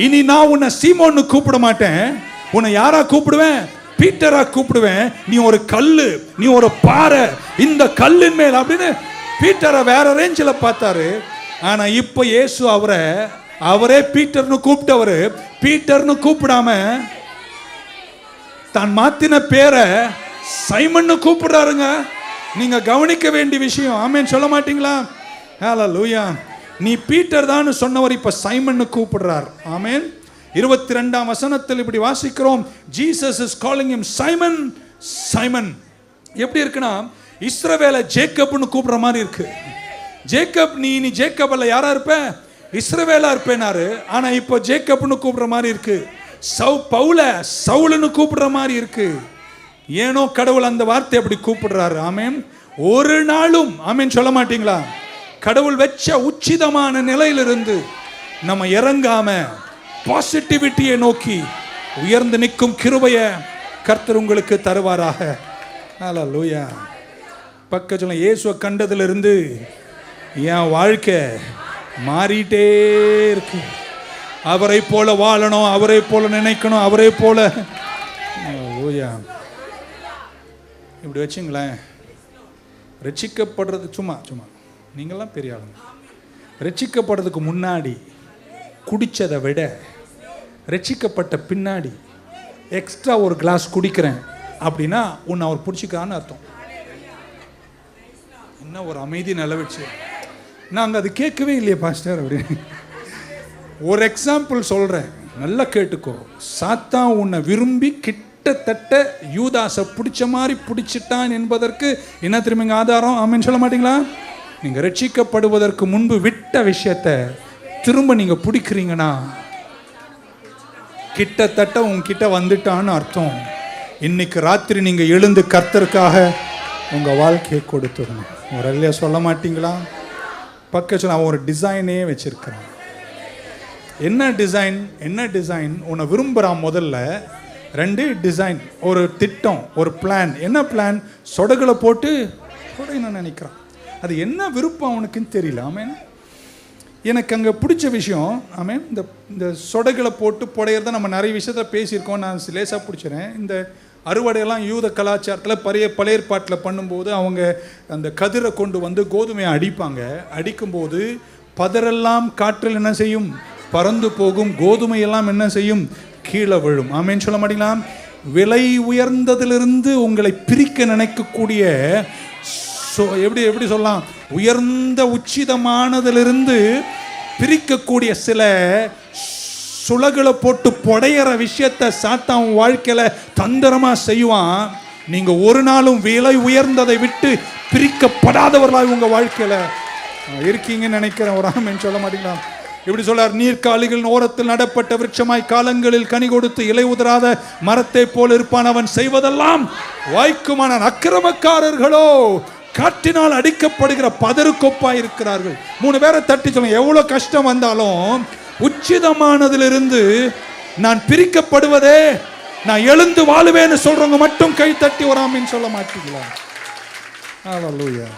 இனி நான் உன்னை சீமோன்னு கூப்பிட மாட்டேன், உன்னை யாரா கூப்பிடுவேன்? பீட்டரா கூப்பிடுவேன். நீ ஒரு கல்லு, நீ ஒரு பாறை, இந்த கல்லின் மேல் அப்படின்னு பீட்டரை வேற ரேஞ்சில் பார்த்தாரு. ஆனா இப்ப இயேசு அவரே பீட்டர்னு கூப்பிட்டவரு பீட்டர்னு கூப்பிடாம தான் மாத்தின பேரை சைமன்னு கூப்பிடுறாருங்க. நீங்க கவனிக்க வேண்டிய விஷயம். ஆமென் சொல்ல மாட்டீங்களா? ஹல்லேலூயா. நீ பீட்டர் தான் சொன்னவர் இப்ப சைமன்னு கூப்பிடுறார். ஆமென். 22ஆம் வசனத்தில் இப்படி வாசிக்கிறோம், Jesus is calling him Simon Simon. எப்படி இருக்குன்னா, இஸ்ரவேலை ஜேக்கப்னு கூப்பிடுற மாதிரி இருக்கு. ஜேக்கப், நீ ஜேக்கப் அல்ல, யாரா இருப்ப? இஸ்ரவேலா இருப்பேனாரு. ஆனா இப்போ ஜேக்கப்னு கூப்பிடுற மாதிரி இருக்கு. பவுல சவுலுன்னு கூப்பிடுற மாதிரி இருக்கு. ஏனோ கடவுள் அந்த வார்த்தை அப்படி கூப்பிடுறாரு. ஆமென். ஒரு நாளும் ஆமென் சொல்ல மாட்டீங்களா? கடவுள் வச்ச உச்சிதமான நிலையிலிருந்து நம்ம இறங்காம பாசிட்டிவிட்டியை நோக்கி உயர்ந்து நிற்கும் கிருபைய கர்த்தர் உங்களுக்கு தருவாராக. ஹல்லேலூயா. பக்கத்துல இயேசுவை கண்டதிலிருந்து என் வாழ்க்கை மாறிட்டே இருக்கு. அவரை போல வாழணும், அவரை போல நினைக்கணும், அவரை போல. ஹல்லேலூயா. இப்படி வச்சுங்களேன், ரட்சிக்கப்படுறது சும்மா நீங்களாம் பெரிய ஆளுங்க. ரட்சிக்கப்படுறதுக்கு முன்னாடி குடிச்சதை விட ரட்சிக்கப்பட்ட பின்னாடி எக்ஸ்ட்ரா ஒரு கிளாஸ் குடிக்கிறேன் அப்படின்னா உன்னை அவர் பிடிச்சிக்கான்னு அர்த்தம். என்ன ஒரு அமைதி நிலவச்சு. நாங்கள் அது கேட்கவே இல்லையே பாஸ்டர் அப்படின்னு. ஒரு எக்ஸாம்பிள் சொல்கிறேன், நல்லா கேட்டுக்கோ. சாத்தான் உன்னை விரும்பி கிட்டத்தட்ட யூதாசை பிடிச்ச மாதிரி பிடிச்சிட்டான் என்பதற்கு என்ன திரும்பிங்க ஆதாரம்? ஆமென் சொல்ல மாட்டீங்களா? நீங்கள் ரட்சிக்கப்படுவதற்கு முன்பு விட்ட விஷயத்தை திரும்ப நீங்கள் பிடிக்கிறீங்கன்னா கிட்டத்தட்ட உங்ககிட்ட வந்துட்டான்னு அர்த்தம். இன்னைக்கு ராத்திரி நீங்கள் எழுந்து கர்த்தருக்காக உங்கள் வாழ்க்கையை கொடுத்துடணும். ஒரு இல்லையா சொல்ல மாட்டீங்களா? பக்கத்தில் அவன் ஒரு டிசைனே வச்சிருக்கிறான். என்ன டிசைன் உன்னை விரும்புகிறான். முதல்ல 2 டிசைன், ஒரு திட்டம், ஒரு பிளான். என்ன பிளான்? சொடகுல போட்டு புடையணும்னு நினைக்கிறான். அது என்ன விருப்பம் அவனுக்குன்னு தெரியல. ஆமேன். எனக்கு அங்கே பிடிச்ச விஷயம், ஆமேன், இந்த சொடகுல போட்டு புடையிறத நம்ம நிறைய விஷயத்த பேசியிருக்கோம். நான் லேசாக பிடிச்சிறேன். இந்த அறுவடையெல்லாம் யூத கலாச்சாரத்தில் பழைய ஏற்பாட்டில் பண்ணும்போது அவங்க அந்த கதிரை கொண்டு வந்து கோதுமையை அடிப்பாங்க. அடிக்கும்போது பதரெல்லாம் காற்றில் என்ன செய்யும்? பறந்து போகும். கோதுமையெல்லாம் என்ன செய்யும்? கீழே விழும். ஆமேன்னு சொல்ல மாட்டீங்களா? விலை உயர்ந்ததிலிருந்து உங்களை பிரிக்க நினைக்கக்கூடிய, எப்படி சொல்லலாம், உயர்ந்த உச்சிதமானதிலிருந்து பிரிக்கக்கூடிய சில சுளகளை போட்டு புடையிற விஷயத்தை சாத்தான் வாழ்க்கையில தந்திரமா செய்வான். நீங்க ஒரு நாளும் விலை உயர்ந்ததை விட்டு பிரிக்கப்படாதவர்களாக உங்க வாழ்க்கையில இருக்கீங்கன்னு நினைக்கிறேன். ஒரு ஆமென் சொல்ல மாட்டீங்களா? இப்படி சொல்லார், நீர்க்காலிகளின் ஓரத்தில் நடப்பட்ட விருட்சமாய் காலங்களில் கனி கொடுத்து இலை உதராத மரத்தை போல் இருப்பான். அவன் செய்வதெல்லாம் வாய்க்குமான. அக்கிரமக்காரர்களோ காற்றினால் அடிக்கப்படுகிற பதறுக்கொப்பாய் இருக்கிறார்கள். 3 பேரை தட்டி சொல்லுங்க, எவ்வளவு கஷ்டம் வந்தாலும் உச்சிதமானதிலிருந்து நான் பிரிக்கப்படுவதே நான் எழுந்து வாழுவேன்னு சொல்றவங்க மட்டும் கை தட்டி வராமின்னு சொல்ல மாட்டீங்களா? ஹல்லேலூயா.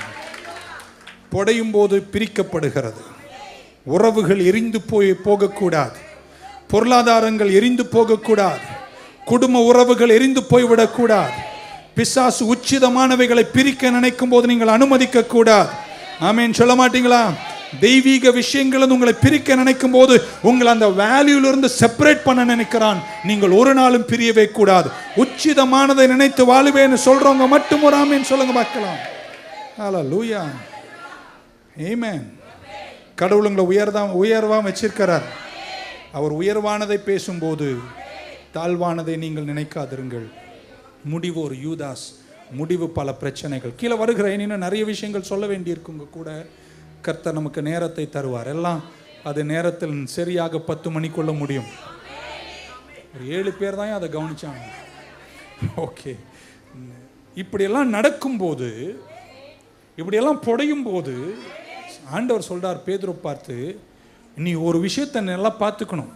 புடையும் போது பிரிக்கப்படுகிறது. உறவுகள் எரிந்து போகக்கூடாது. பொருளாதாரங்கள் எரிந்து போகக்கூடாது. குடும்ப உறவுகள் எரிந்து போய்விடக்கூடாது. பிசாசு உச்சிதமானவைகளை பிரிக்க நினைக்கும் போது நீங்கள் அனுமதிக்க கூடாது. ஆமென் சொல்ல மாட்டீங்களா? தெய்வீக விஷயங்கள் உங்களை பிரிக்க நினைக்கும் போது உங்களை அந்த வேல்யூலிருந்து செப்பரேட் பண்ண நினைக்கிறான். நீங்கள் ஒரு நாளும் பிரியவே கூடாது. உச்சிதமானதை நினைத்து வாழுவேன்னு சொல்றவங்க மட்டும் ஒரு ஆமென் சொல்லுங்க பார்க்கலாம். ஹல்லேலூயா. ஆமென். கடவுள் உங்களை உயர்வா வச்சிருக்கிறார். அவர் உயர்வானதை பேசும்போது தாழ்வானதை நீங்கள் நினைக்காதிருங்கள். முடிவு ஒரு யூதாஸ், முடிவு பல பிரச்சனைகள். கீழே வருகிறேன், இன்னும் நிறைய விஷயங்கள் சொல்ல வேண்டியிருக்குங்க கூட. கர்த்தர் நமக்கு நேரத்தை தருவார். எல்லாம் அது நேரத்தில் சரியாக 10 மணிக்குள்ள முடியும். ஒரு 7 பேர் தான் அதை கவனிச்சாங்க. ஓகே, இப்படியெல்லாம் நடக்கும்போது, இப்படியெல்லாம் புடையும் போது ஆண்டவர் சொல்றார் பேதுரு பார்த்து, நீ ஒரு விஷயத்தை நல்லா பார்த்துக்கணும்.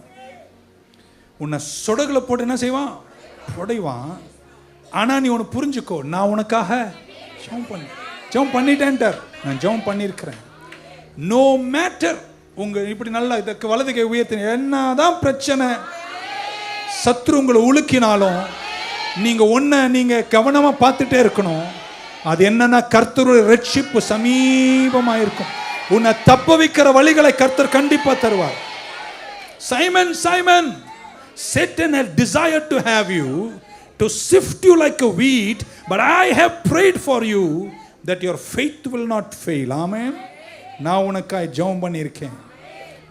உன்னை சொடகுல போட்டு என்ன செய்வான்? புடைவான். ஆனா நீ ஒன்று புரிஞ்சுக்கோ, நான் உனக்காக ஜெபம் பண்ணிட்டேன்ட்டார். நான் ஜெபம் பண்ணியிருக்கிறேன். நோ மேட்டர், உங்க இப்படி நல்லா இதற்கு வலது கை உயர்த்தின என்னதான் பிரச்சனை, சத்ரு உங்களை உலுக்கினாலும் நீங்க கவனமா பார்த்துட்டே இருக்கணும். அது என்னன்னா கர்த்தருடைய ரட்சிப்பு சமீபமா இருக்கும். உன்னை தப்ப வைக்கிற வழிகளை கர்த்தர் கண்டிப்பா தருவார். Simon, Simon, Satan had desired to have you, to sift you like a wheat, but I have prayed for you that your faith will not fail. Amen. நான் உனக்காய் ஜெபம் பண்ணியிருக்கேன்.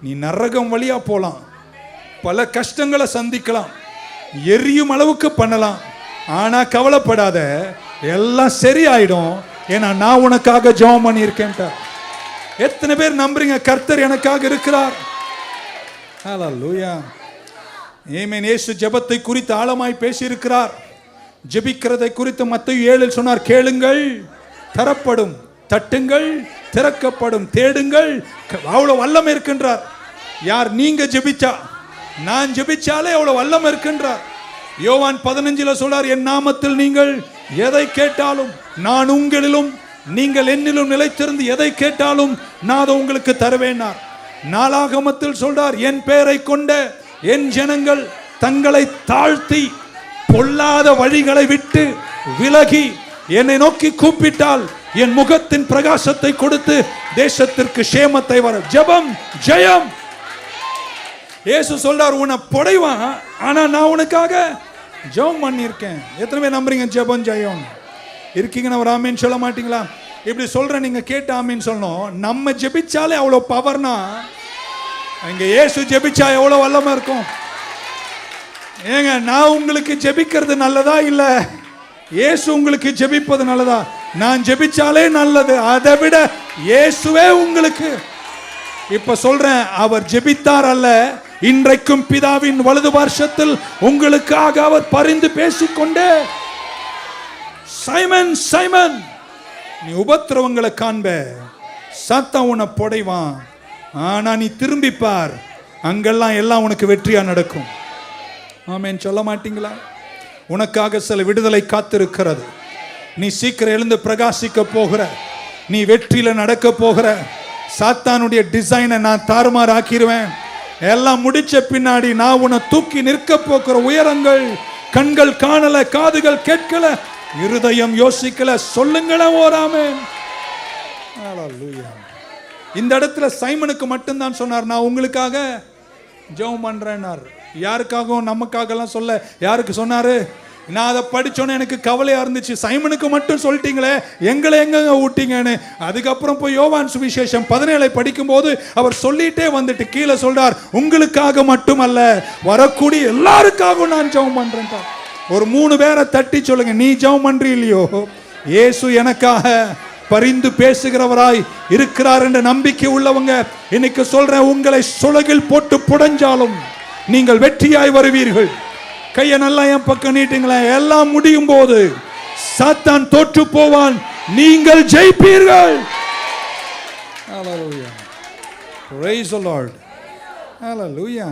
நீ நரகம் வழியா போலாம், பல கஷ்டங்களை சந்திக்கலாம், எரியும் அளவுக்கு பண்ணலாம். ஆனா கவலைப்படாத, எல்லாம் சரியாயிடும். ஏன்னா நான் உனக்காக ஜெபம் பண்ணியிருக்கேன். எத்தனை பேர் நம்புறீங்க கர்த்தர் எனக்காக இருக்கிறார்? ஹல்லேலூயா. ஆமென். இயேசு ஜெபத்தை குறித்து ஆழமாய் பேசி இருக்கிறார். ஜெபிக்கிறதை குறித்து மத்தேயு 7 சொன்னார், கேளுங்கள் தரப்படும், தட்டுங்கள் திறக்கப்படும், தேடுங்கள். அவ்வளவு வல்லமை இருக்கின்றார். யார்? நீங்க ஜெபிச்சா, நான் ஜெபிச்சாலே அவ்வளவு வல்லமை இருக்கின்றார். யோவான் 15 சொல்றார், என் நாமத்தில் நீங்கள் எதை கேட்டாலும் நான் உங்களிலும் நீங்கள் என்னிலும் நிலைத்திருந்து எதை கேட்டாலும் நான் அதை உங்களுக்கு தருவேனார். நாளாகமத்தில் சொல்றார், என் பெயரை கொண்ட என் ஜனங்கள் தங்களை தாழ்த்தி பொல்லாத வழிகளை விட்டு விலகி என்னை நோக்கி கூப்பிட்டால் என் முகத்தின் பிரகாசத்தை கொடுத்து தேசத்திற்கு சேமத்தை வர. ஜெபம் ஜெயம். இயேசு சொல்றார், உன்னை புடைவான், ஆனா நான் உனக்காக ஜெபம் பண்ணியிருக்கேன். எத்தனை பேர் நம்புறீங்க ஜெபம் ஜெயம் இருக்கீங்கன்னு ஒரு ஆமீன் சொல்ல மாட்டீங்களா? இப்படி சொல்றேன், நீங்க கேட்ட ஆமீன் சொல்லணும். நம்ம ஜெபிச்சாலே அவ்வளவு பவர்னா இங்க இயேசு ஜெபிச்சா எவ்வளவு வல்லமா இருக்கும். ஏங்க, நான் உங்களுக்கு ஜெபிக்கிறது நல்லதா இல்ல இயேசு உங்களுக்கு ஜெபிப்பது நல்லதா? நான் ஜெபிச்சாலே நல்லது, அதை விட இயேசுவே உங்களுக்கு. இப்ப சொல்றேன், அவர் ஜெபித்தார் அல்ல, இன்றைக்கும் பிதாவின் வலது பார்சத்தில் உங்களுக்காக அவர் பரிந்து பேசிக்கொண்டே. சைமன், சைமன், நீ உபத்திரவங்களை காண்ப, சாத்தான் உன்னை புடைவான். ஆனா நீ திரும்பிப்பார், அங்கெல்லாம் எல்லாம் உனக்கு வெற்றியா நடக்கும். ஆமென் சொல்ல மாட்டீங்களா? உனக்காக சில விடுதலை காத்திருக்கிறது. நீ சீக்கிரம் எழுந்து பிரகாசிக்க போகிற, நீ வெற்றியில நடக்க போகிற. சாத்தானுடைய டிசைனை நான் தாறுமாறு ஆக்கிடுவேன். எல்லாம் முடிச்ச பின்னாடி நான் உன்னை தூக்கி நிற்க போகிற உயரங்கள் கண்கள் காணல, காதுகள் கேட்கல, இருதயம் யோசிக்கல. சொல்லுங்கள ஓராமே. இந்த இடத்துல சைமனுக்கு மட்டும்தான் சொன்னார், நான் உங்களுக்காக ஜெபம் பண்றேன்னார். யாருக்காகவும் நமக்காக எல்லாம் சொல்ல. யாருக்கு சொன்னாரு? நான் அதை படிச்சோன்னே எனக்கு கவலையா இருந்துச்சு. சைமனுக்கு மட்டும் சொல்லிட்டீங்களே, எங்களை எங்க ஊட்டிங்கன்னு. அதுக்கப்புறம் போய் யோவான் சுவிசேஷம் 17 படிக்கும் போது அவர் சொல்லிட்டே வந்துட்டு கீழே சொல்றார், உங்களுக்காக மட்டுமல்ல, வரக்கூடிய எல்லாருக்காகவும் நான் ஜெபம் பண்றேன். ஒரு 3 பேரை தட்டி சொல்லுங்க, நீ ஜெபம் பண்றீ இல்லையோ, இயேசு எனக்காக பரிந்து பேசுகிறவராய் இருக்கிறார் என்ற நம்பிக்கை உள்ளவங்க இன்னைக்கு சொல்றேன், உங்களை சுலகில் போட்டு புடஞ்சாலும் நீங்கள் வெற்றியாய் வருவீர்கள். கையை நல்லா என் பக்கம் நீட்டுங்களேன். எல்லாம் முடியும் போது சாத்தான் தோற்று போவான், நீங்கள் ஜெயிப்பீர்கள். Hallelujah. Praise the Lord. Hallelujah.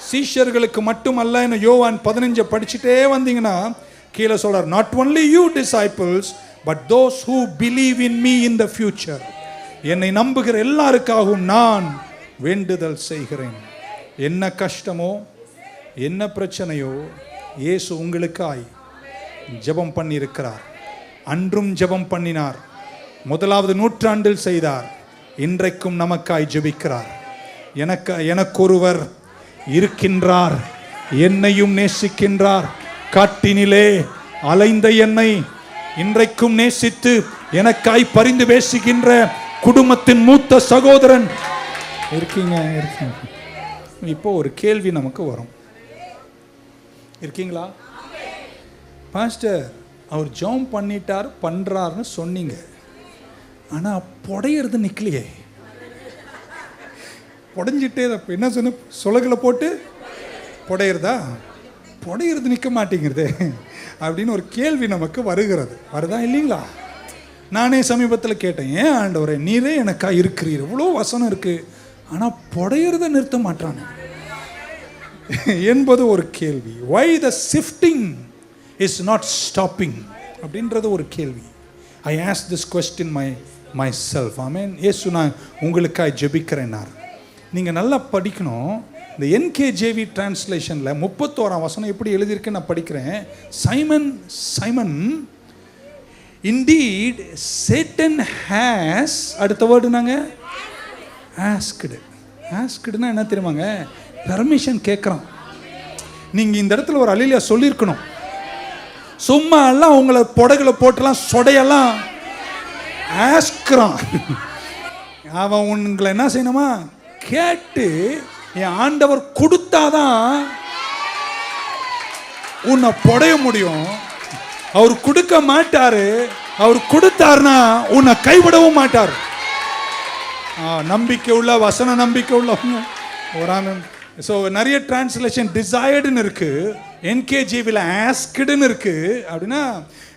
சீஷர்களுக்கு மட்டுமல்ல, யோவான் 15 படிச்சுட்டே வந்தீங்கன்னா கீழே சொல்றார், not only you disciples but those who believe in me in the future. என்னை நம்புகிற எல்லாருக்காகவும் நான் வேண்டுதல் செய்கிறேன். என்ன கஷ்டமோ என்ன பிரச்சனையோ இயேசு உங்களுக்காய் ஜெபம் பண்ணி இருக்கிறார். அன்றும் ஜெபம் பண்ணினார், 1வது நூற்றாண்டில் செய்தார், இன்றைக்கும் நமக்காய் ஜெபிக்கிறார். எனக்கொருவர் இருக்கின்றார், என்னையும் நேசிக்கின்றார். காட்டினிலே அலைந்த என்னை இன்றைக்கும் நேசித்து எனக்காய் பரிந்து பேசுகின்ற குடும்பத்தின் மூத்த சகோதரன் இருக்கீங்க. இப்போ ஒரு கேள்வி நமக்கு வரும், இருக்கீங்களா? பாஸ்டர், அவர் ஜெபம் பண்ணிட்டார் பண்றாருன்னு சொன்னீங்க, ஆனா புடையிறது நிக்கலையே. புடைஞ்சிட்டே என்ன சொன்ன, சுலகில போட்டு புடையிறதா? புடையிறது நிற்க மாட்டேங்கிறது அப்படின்னு ஒரு கேள்வி நமக்கு வருகிறது. வருதா இல்லைங்களா? நானே சமீபத்தில் கேட்டேன், ஏன் ஆண்டவரே நீரே எனக்கா இருக்கிறீர், இவ்வளோ வசனம் இருக்கு, ஆனால் புடையிறத நிறுத்த மாட்டானே என்பது ஒரு கேள்வி. why the sifting is not stopping அப்படின்றது ஒரு கேள்வி. I asked this question myself. ஆமென். இயேசு நான் உங்களுக்காக ஜெபிக்கிறேன்னார். நீங்கள் நல்லா படிக்கணும். இந்த NKJV டிரான்ஸ்லேஷனில் 31ஆம் வசனம் எப்படி எழுதியிருக்கு நான் படிக்கிறேன். சைமன் indeed Satan has, அடுத்த வேர்டு நாங்க ஆஸ்க்டுனா என்ன தெரியுமாங்க? பெர்மிஷன் கேட்குறான். நீங்கள் இந்த இடத்துல ஒரு அல்லேலூயா சொல்லியிருக்கணும். சும்மா எல்லாம் உங்களை புடகுல போட்டுலாம் சொடையெல்லாம் ஆஸ்கிறான். அவன் உங்களை என்ன செய்யணுமா? கேட்டு என் ஆண்டவர் கொடுத்தாதான் உன்னை புடைய முடியும். அவர் கொடுக்க மாட்டாரு. அவர் கொடுத்தாருன்னா உன்னை கைவிடவும் மாட்டார். நம்பிக்கை உள்ள வசன நம்பிக்கை உள்ளவங்க ஒரு. ஸோ நிறைய டிரான்ஸ்லேஷன் டிசைர்டுன்னு இருக்கு, NKJVல ஆஸ்க்டுன்னு இருக்கு. அப்படின்னா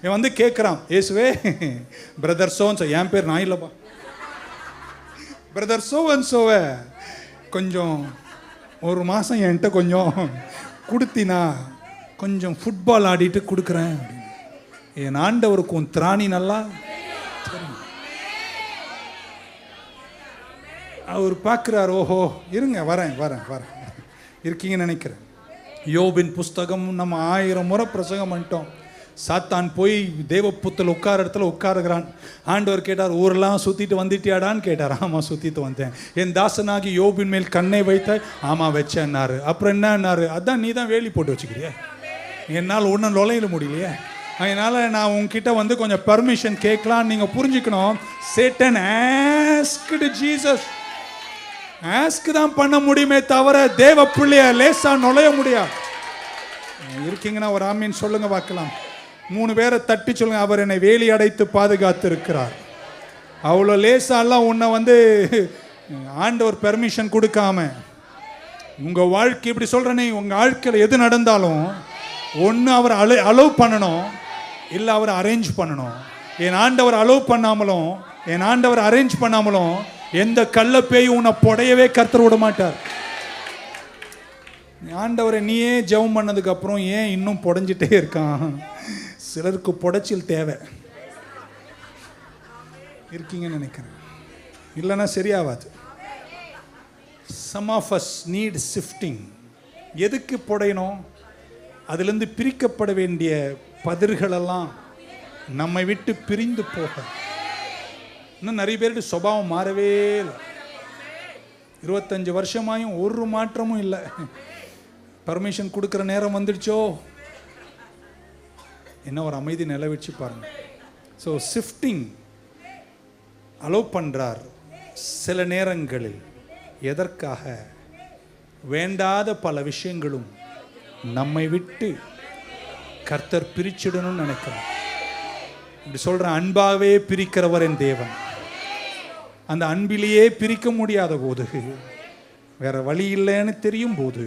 இவன் வந்து கேட்குறான், இயேசுவே பிரதர் சோன்ஸோ, என் பேர் நான் இல்லைப்பா, பிரதர் சோவன்சோவை கொஞ்சம் ஒரு மாதம் என்கிட்ட கொஞ்சம் கொடுத்தினா கொஞ்சம் ஃபுட்பால் ஆடிட்டு கொடுக்குறேன். என் ஆண்டவருக்கு உன் திராணி நல்லா தெரியும். அவர் பார்க்குறார், ஓஹோ இருங்க வரேன் இருக்கீங்கன்னு நினைக்கிறேன். யோபின் புஸ்தகம் நம்ம 1000 முறை பிரசங்கம் பண்ணிட்டோம். சாத்தான் போய் தேவப்புத்தில் உட்கார இடத்துல உட்காருகிறான். ஆண்டவர் கேட்டார், ஊரெல்லாம் சுற்றிட்டு வந்துட்டியாடான்னு கேட்டார். ஆமாம் சுற்றிட்டு வந்தேன். என் தாசனாகி யோபின் மேல் கண்ணை வைத்த, ஆமாம் வச்சேன்னாரு. அப்புறம் என்னன்னாரு, அதான் நீ தான் வேலி போட்டு வச்சுக்கிறியா, என்னால் ஒன்றும் நுழையில முடியலையே, அதனால் நான் உங்ககிட்ட வந்து கொஞ்சம் பர்மிஷன் கேட்கலான்னு. நீங்கள் புரிஞ்சுக்கணும், சேட்டன் ஆஸ்க்டு ஜீசஸ். ஆஸ்க் தான் பண்ண முடியுமே தவிர தேவ பிள்ளைய லேசா நுழைய முடியாது. இருக்கீங்கன்னா ஒரு ஆமீன் சொல்லுங்க பார்க்கலாம். 3 பேரை தட்டி சொல்லுங்க, அவர் என்னை வேலி அடைத்து பாதுகாத்து இருக்கிறார். அவ்வளோ லேசாலாம் உன்னை வந்து ஆண்டவர் பெர்மிஷன் கொடுக்காம உங்கள் வாழ்க்கை இப்படி சொல்கிறேனே, உங்கள் வாழ்க்கையில் எது நடந்தாலும் ஒன்று அவர் அலோவ் பண்ணணும், இல்லை அவர் அரேஞ்ச் பண்ணணும். என் ஆண்டவர் அலோவ் பண்ணாமலும் என் ஆண்டவர் அரேஞ்ச் பண்ணாமலும் எந்த கள்ள பேய் உன்னை புடையவே கர்த்தர் விட மாட்டார். ஆண்டவரை நீயே ஜெபம் பண்ணதுக்கு அப்புறம் ஏன் இன்னும் புடைஞ்சிட்டே இருக்கான்? சிலருக்கு புடைச்சல் தேவை இருக்கீங்கன்னு நினைக்கிறேன், இல்லைன்னா சரியாகாது. Some of us need sifting. எதுக்கு புடையணும்? அதிலிருந்து பிரிக்கப்பட வேண்டிய பதிர்களெல்லாம் நம்மை விட்டு பிரிந்து போக. இன்னும் நிறைய பேருக்கு சுபாவம் மாறவே இல்லை. 25 வருஷமாயும் ஒரு மாற்றமும் இல்லை. பர்மிஷன் கொடுக்குற நேரம் வந்துடுச்சோ, என்ன ஒரு அமைதி நிலவச்சு பாருங்க. ஸோ சிஃப்டிங் அலோவ் பண்ணுறார் சில நேரங்களில். எதற்காக? வேண்டாத பல விஷயங்களும் நம்மை விட்டு கர்த்தர் பிரிச்சிடணும்னு நினைக்கிறார். இப்படி சொல்கிறேன், அன்பாகவே பிரிக்கிறவர் என் தேவன். அந்த அன்பிலேயே பிரிக்க முடியாத போது, வேற வழி இல்லைன்னு தெரியும் போது,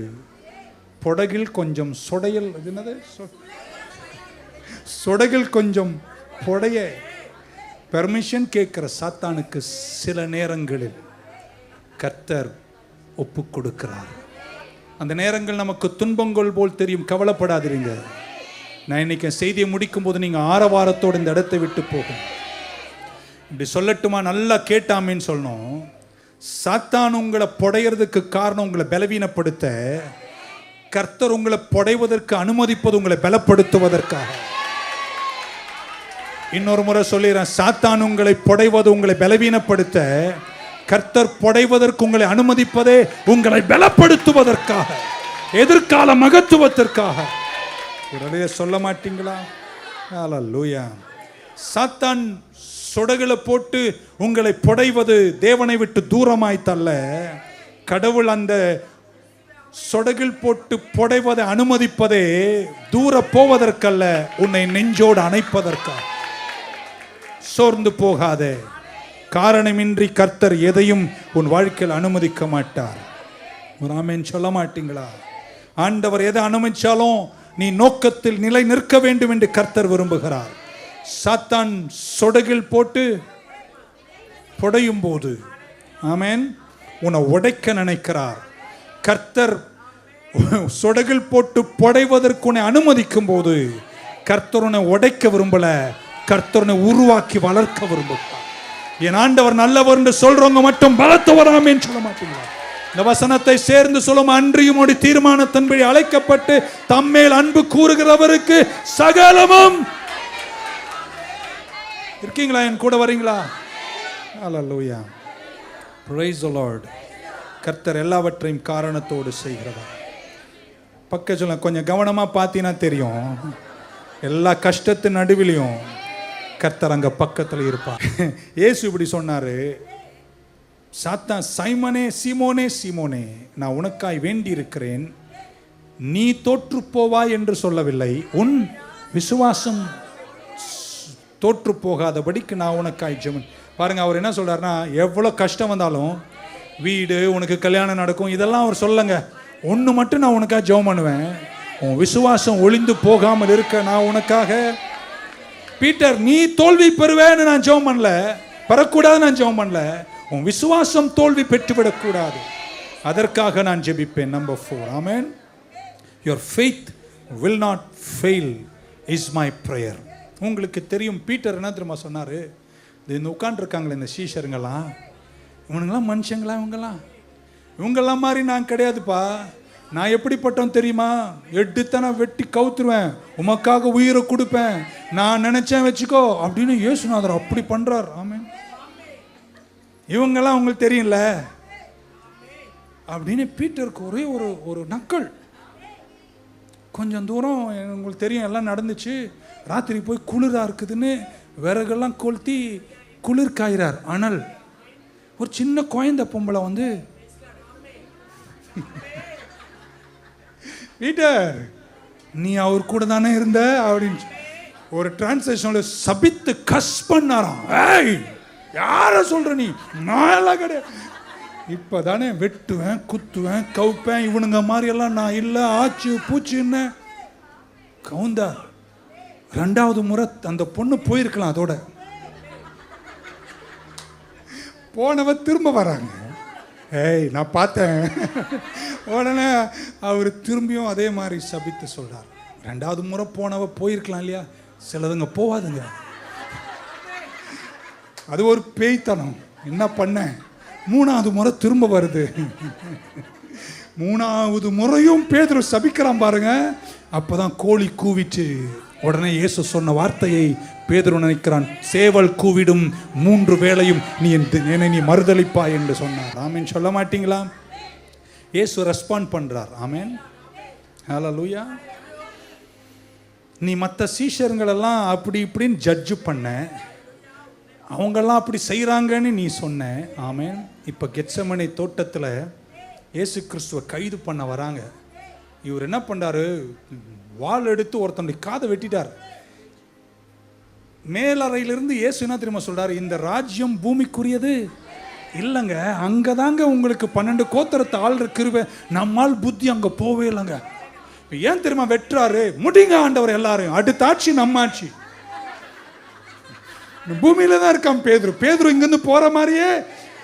புடகில் கொஞ்சம் சொடையல், என்னது சொடகில் கொஞ்சம் புடைய பெர்மிஷன் கேட்கிற சாத்தானுக்கு சில நேரங்களில் கர்த்தர் ஒப்பு கொடுக்கிறார். அந்த நேரங்கள் நமக்கு துன்பங்கள் போல் தெரியும். கவலைப்படாதீங்க. நான் இன்னைக்கு செய்தியை முடிக்கும் போது நீங்கள் ஆரவாரத்தோடு இந்த இடத்தை விட்டு போகும். இப்படி சொல்லட்டுமா? நல்லா கேட்டாமேன்னு சொல்லணும். சாத்தான் உங்களை புடையிறதுக்கு காரணம் உங்களை பலவீனப்படுத்த. கர்த்தர் உங்களை புடைவதற்கு அனுமதிப்பது உங்களை பலப்படுத்துவதற்காக. இன்னொரு முறை சொல்லிடுறேன், சாத்தான் உங்களை புடைவது உங்களை பலவீனப்படுத்த, கர்த்தர் புடைவதற்கு உங்களை அனுமதிப்பதே உங்களை பலப்படுத்துவதற்காக, எதிர்கால மகத்துவத்திற்காக. உடனே சொல்ல மாட்டீங்களா? ஹல்லேலூயா. சாத்தான் சொடகளை போட்டு உங்களை புடைவது தேவனை விட்டு தூரமாய் தள்ள, கடவுள் அந்த சொடகில் போட்டு புடைவதை அனுமதிப்பதே தூர போவதற்கல்ல, உன்னை நெஞ்சோடு அணைப்பதற்காக. சோர்ந்து போகாதே. காரணமின்றி கர்த்தர் எதையும் உன் வாழ்க்கையில் அனுமதிக்க மாட்டார். ஒரு ஆமென் சொல்ல மாட்டீங்களா? ஆண்டவர் எதை அனுமதிச்சாலும் நீ நோக்கத்தில் நிலை நிற்க வேண்டும் என்று கர்த்தர் விரும்புகிறார். சாத்தான் சொடகில் போட்டு புடையும் போது, ஆமென், உன்னை உடைக்க நினைக்கிறார். கர்த்தர் சொடகில் போட்டு புடைவதற்கு உன்னை அனுமதிக்கும் போது, கர்த்தர் உன்னை உடைக்க விரும்பல, கர்த்தர் உன்னை உருவாக்கி வளர்க்க விரும்புகிறார். என் ஆண்டவர் நல்லவர் என்று சொல்றவங்க மட்டும் பலத்தவராமேன்னு சொல்ல மாட்டீங்களா? இந்த வசனத்தை சேர்ந்து சொல்லும், அன்றியும் ஒரு தீர்மானத்தின்படி அழைக்கப்பட்டு தம்மேல் அன்பு கூறுகிறவருக்கு சகலமும். இருக்கீங்களா? என் கூட வரீங்களா? ஹல்லேலூயா. Praise the Lord. கர்த்தர் எல்லாவற்றையும் காரணத்தோடு செய்கிறதா. பக்க சொல்ல, கொஞ்சம் கவனமா பார்த்தீங்கன்னா தெரியும், எல்லா கஷ்டத்தின் நடுவிலையும் கர்த்தர் அங்க பக்கத்தில் இருப்பார். இயேசு இப்படி சொன்னாரு, சாத்தான், சைமனே, சீமோனே, சீமோனே, நான் உனக்காய் வேண்டி இருக்கிறேன், நீ தோற்று போவாய் என்று சொல்லவில்லை, உன் விசுவாசம் தோற்று போகாதபடிக்கு நான் உனக்காய் ஜெபம். பாருங்க, அவர் என்ன சொல்றாருன்னா, எவ்வளவு கஷ்டம் வந்தாலும், வீடு, உனக்கு கல்யாணம் நடக்கும், இதெல்லாம் அவர் சொல்லுங்க, ஒன்று மட்டும் நான் உனக்காக ஜெபம் பண்ணுவேன், உன் விசுவாசம் ஒளிந்து போகாமல் இருக்க நான் உனக்காக. பீட்டர், நீ தோல்வி பெறுவேன்னு நான் ஜெபம் பண்ணல, பெறக்கூடாது நான் ஜெபம் பண்ணல, உன் விசுவாசம் தோல்வி பெற்றுவிடக்கூடாது, அதற்காக நான் ஜெபிப்பேன். Number 4, amen. Your faith will not fail is my prayer. உங்களுக்கு தெரியும், பீட்டர் என்ன தெரியுமா சொன்னாரு? இந்த உட்காந்துருக்காங்களே இந்த சீஷருங்கெல்லாம், இவனுங்கெல்லாம் மனுஷங்களா? இவங்கெல்லாம் மாதிரி நான் கிடையாதுப்பா. நான் எப்படிப்பட்டவன் தெரியுமா? எடுத்தன வெட்டி கவுத்துருவேன், உமக்காக உயிரை கொடுப்பேன், நான் நினைச்சேன் வச்சுக்கோ அப்படின்னு இயேசுநாதர் அப்படி பண்றார். ஆமென். இவங்கெல்லாம் உங்களுக்கு தெரியல அப்படின்னு பீட்டருக்கு ஒரே ஒரு நக்கல். கொஞ்சம் தூரம் உங்களுக்கு தெரியும், எல்லாம் நடந்துச்சு. ராத்திரி போய் குளிரா இருக்குதுன்னு விறகெல்லாம் கொளுத்தி குளிர் காயிறார். ஆனால் ஒரு சின்ன குழந்தை பொம்பளை வந்து, பீட்டர் நீ அவர் கூட தானே இருந்த அப்படின்னு ஒரு டிரான்ஸ்லேஷன்ல சபித்து கஸ் பண்ணாராம். ஏய், யார சொல்ற நீ? நான் கிடையாது, இப்பதானே வெட்டுவேன், குத்துவேன், கவுப்பேன், இவனுங்க மாதிரி எல்லாம் நான் இல்லை, ஆச்சு பூச்சுன்னு கவுந்தார். 2வது முறை அந்த பொண்ணு போயிருக்கலாம், அதோட போனவ திரும்ப வராங்க. ஏய், நான் பார்த்தேன், உடனே அவர் திரும்பியும் அதே மாதிரி சபித்து சொல்றார். 2வது முறை போனவ போயிருக்கலாம் இல்லையா, சிலதுங்க போவாதுங்க. அது ஒரு பேய்த்தனம். என்ன பண்ண, 3வது முறை திரும்ப வருது. 3வது முறையும் பேதுரு சபிக்கிறான் பாருங்க. அப்பதான் கோழி கூவிட்டு, உடனே இயேசு சொன்ன வார்த்தையை பேதுரு நினைக்கிறான். சேவல் கூவிடும் 3 வேளையும் நீ என்னை நீ மறுதலிப்பாய் என்று சொன்னார். ஆமேன் சொல்ல மாட்டீங்களா? இயேசு ரெஸ்பாண்ட் பண்றார். ஆமேன், ஹல்லேலூயா. நீ மற்ற சீஷருங்களெல்லாம் அப்படி இப்படின்னு ஜட்ஜு பண்ண, அவங்கெல்லாம் அப்படி செய்கிறாங்கன்னு நீ சொன்ன. ஆமேன். இப்போ கெத்செமனே தோட்டத்தில் இயேசு கிறிஸ்துவை கைது பண்ண வராங்க. இவர் என்ன பண்ணுறாரு, வாள் எடுத்து ஒருத்தனுடைய காதை வெட்டிட்டார். மேலறையிலிருந்து இயேசு என்ன தெரியுமா சொல்றாரு, இந்த ராஜ்யம் பூமிக்குரியது இல்லைங்க, அங்கே தாங்க உங்களுக்கு 12 கோத்திரத்தை ஆள்ற கிருபை, நம்மால் புத்தி அங்கே போவே இல்லைங்க. ஏன் தெரியுமா வெட்டுறாரு, முடிங்க ஆண்டவர் எல்லாரும், அடுத்த ஆட்சி நம்ம ஆட்சி. பூமியில தான் இருக்கான் பேதுரு. பேதுரு இங்கிருந்து போற மாதிரியே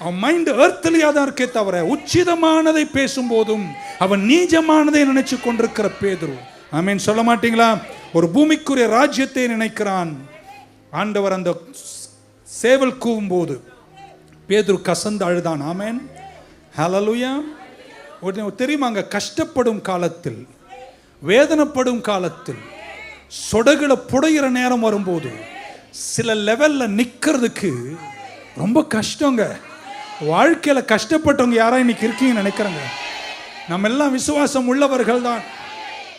அவன் மைண்ட் எர்த்லியா தான் இருக்கே தவிர, உச்சிதமானதை பேசும் போதும் அவன் நீஜமானதை நினைச்சு கொண்டிருக்கிற பேதுரு. ஆமேன் சொல்ல மாட்டீங்களா? ஒரு பூமிக்குரிய ராஜ்யத்தை நினைக்கிறான். ஆண்டவர் அந்த சேவல் கூவும் போது பேதுரு கசந்து அழுதான். ஆமேன், ஹல்லேலூயா. தெரியுமாங்க, கஷ்டப்படும் காலத்தில், வேதனைப்படும் காலத்தில், சொடகுல புடையிற நேரம் வரும்போது சில லெவல்ல நிக்கிறதுக்கு ரொம்ப கஷ்டங்க. வாழ்க்கையில கஷ்டப்பட்டவங்க யாரா இன்னைக்கு இருக்கீங்கன்னு நினைக்கிறேங்க. நம்ம எல்லாம் விசுவாசம் உள்ளவர்கள் தான்.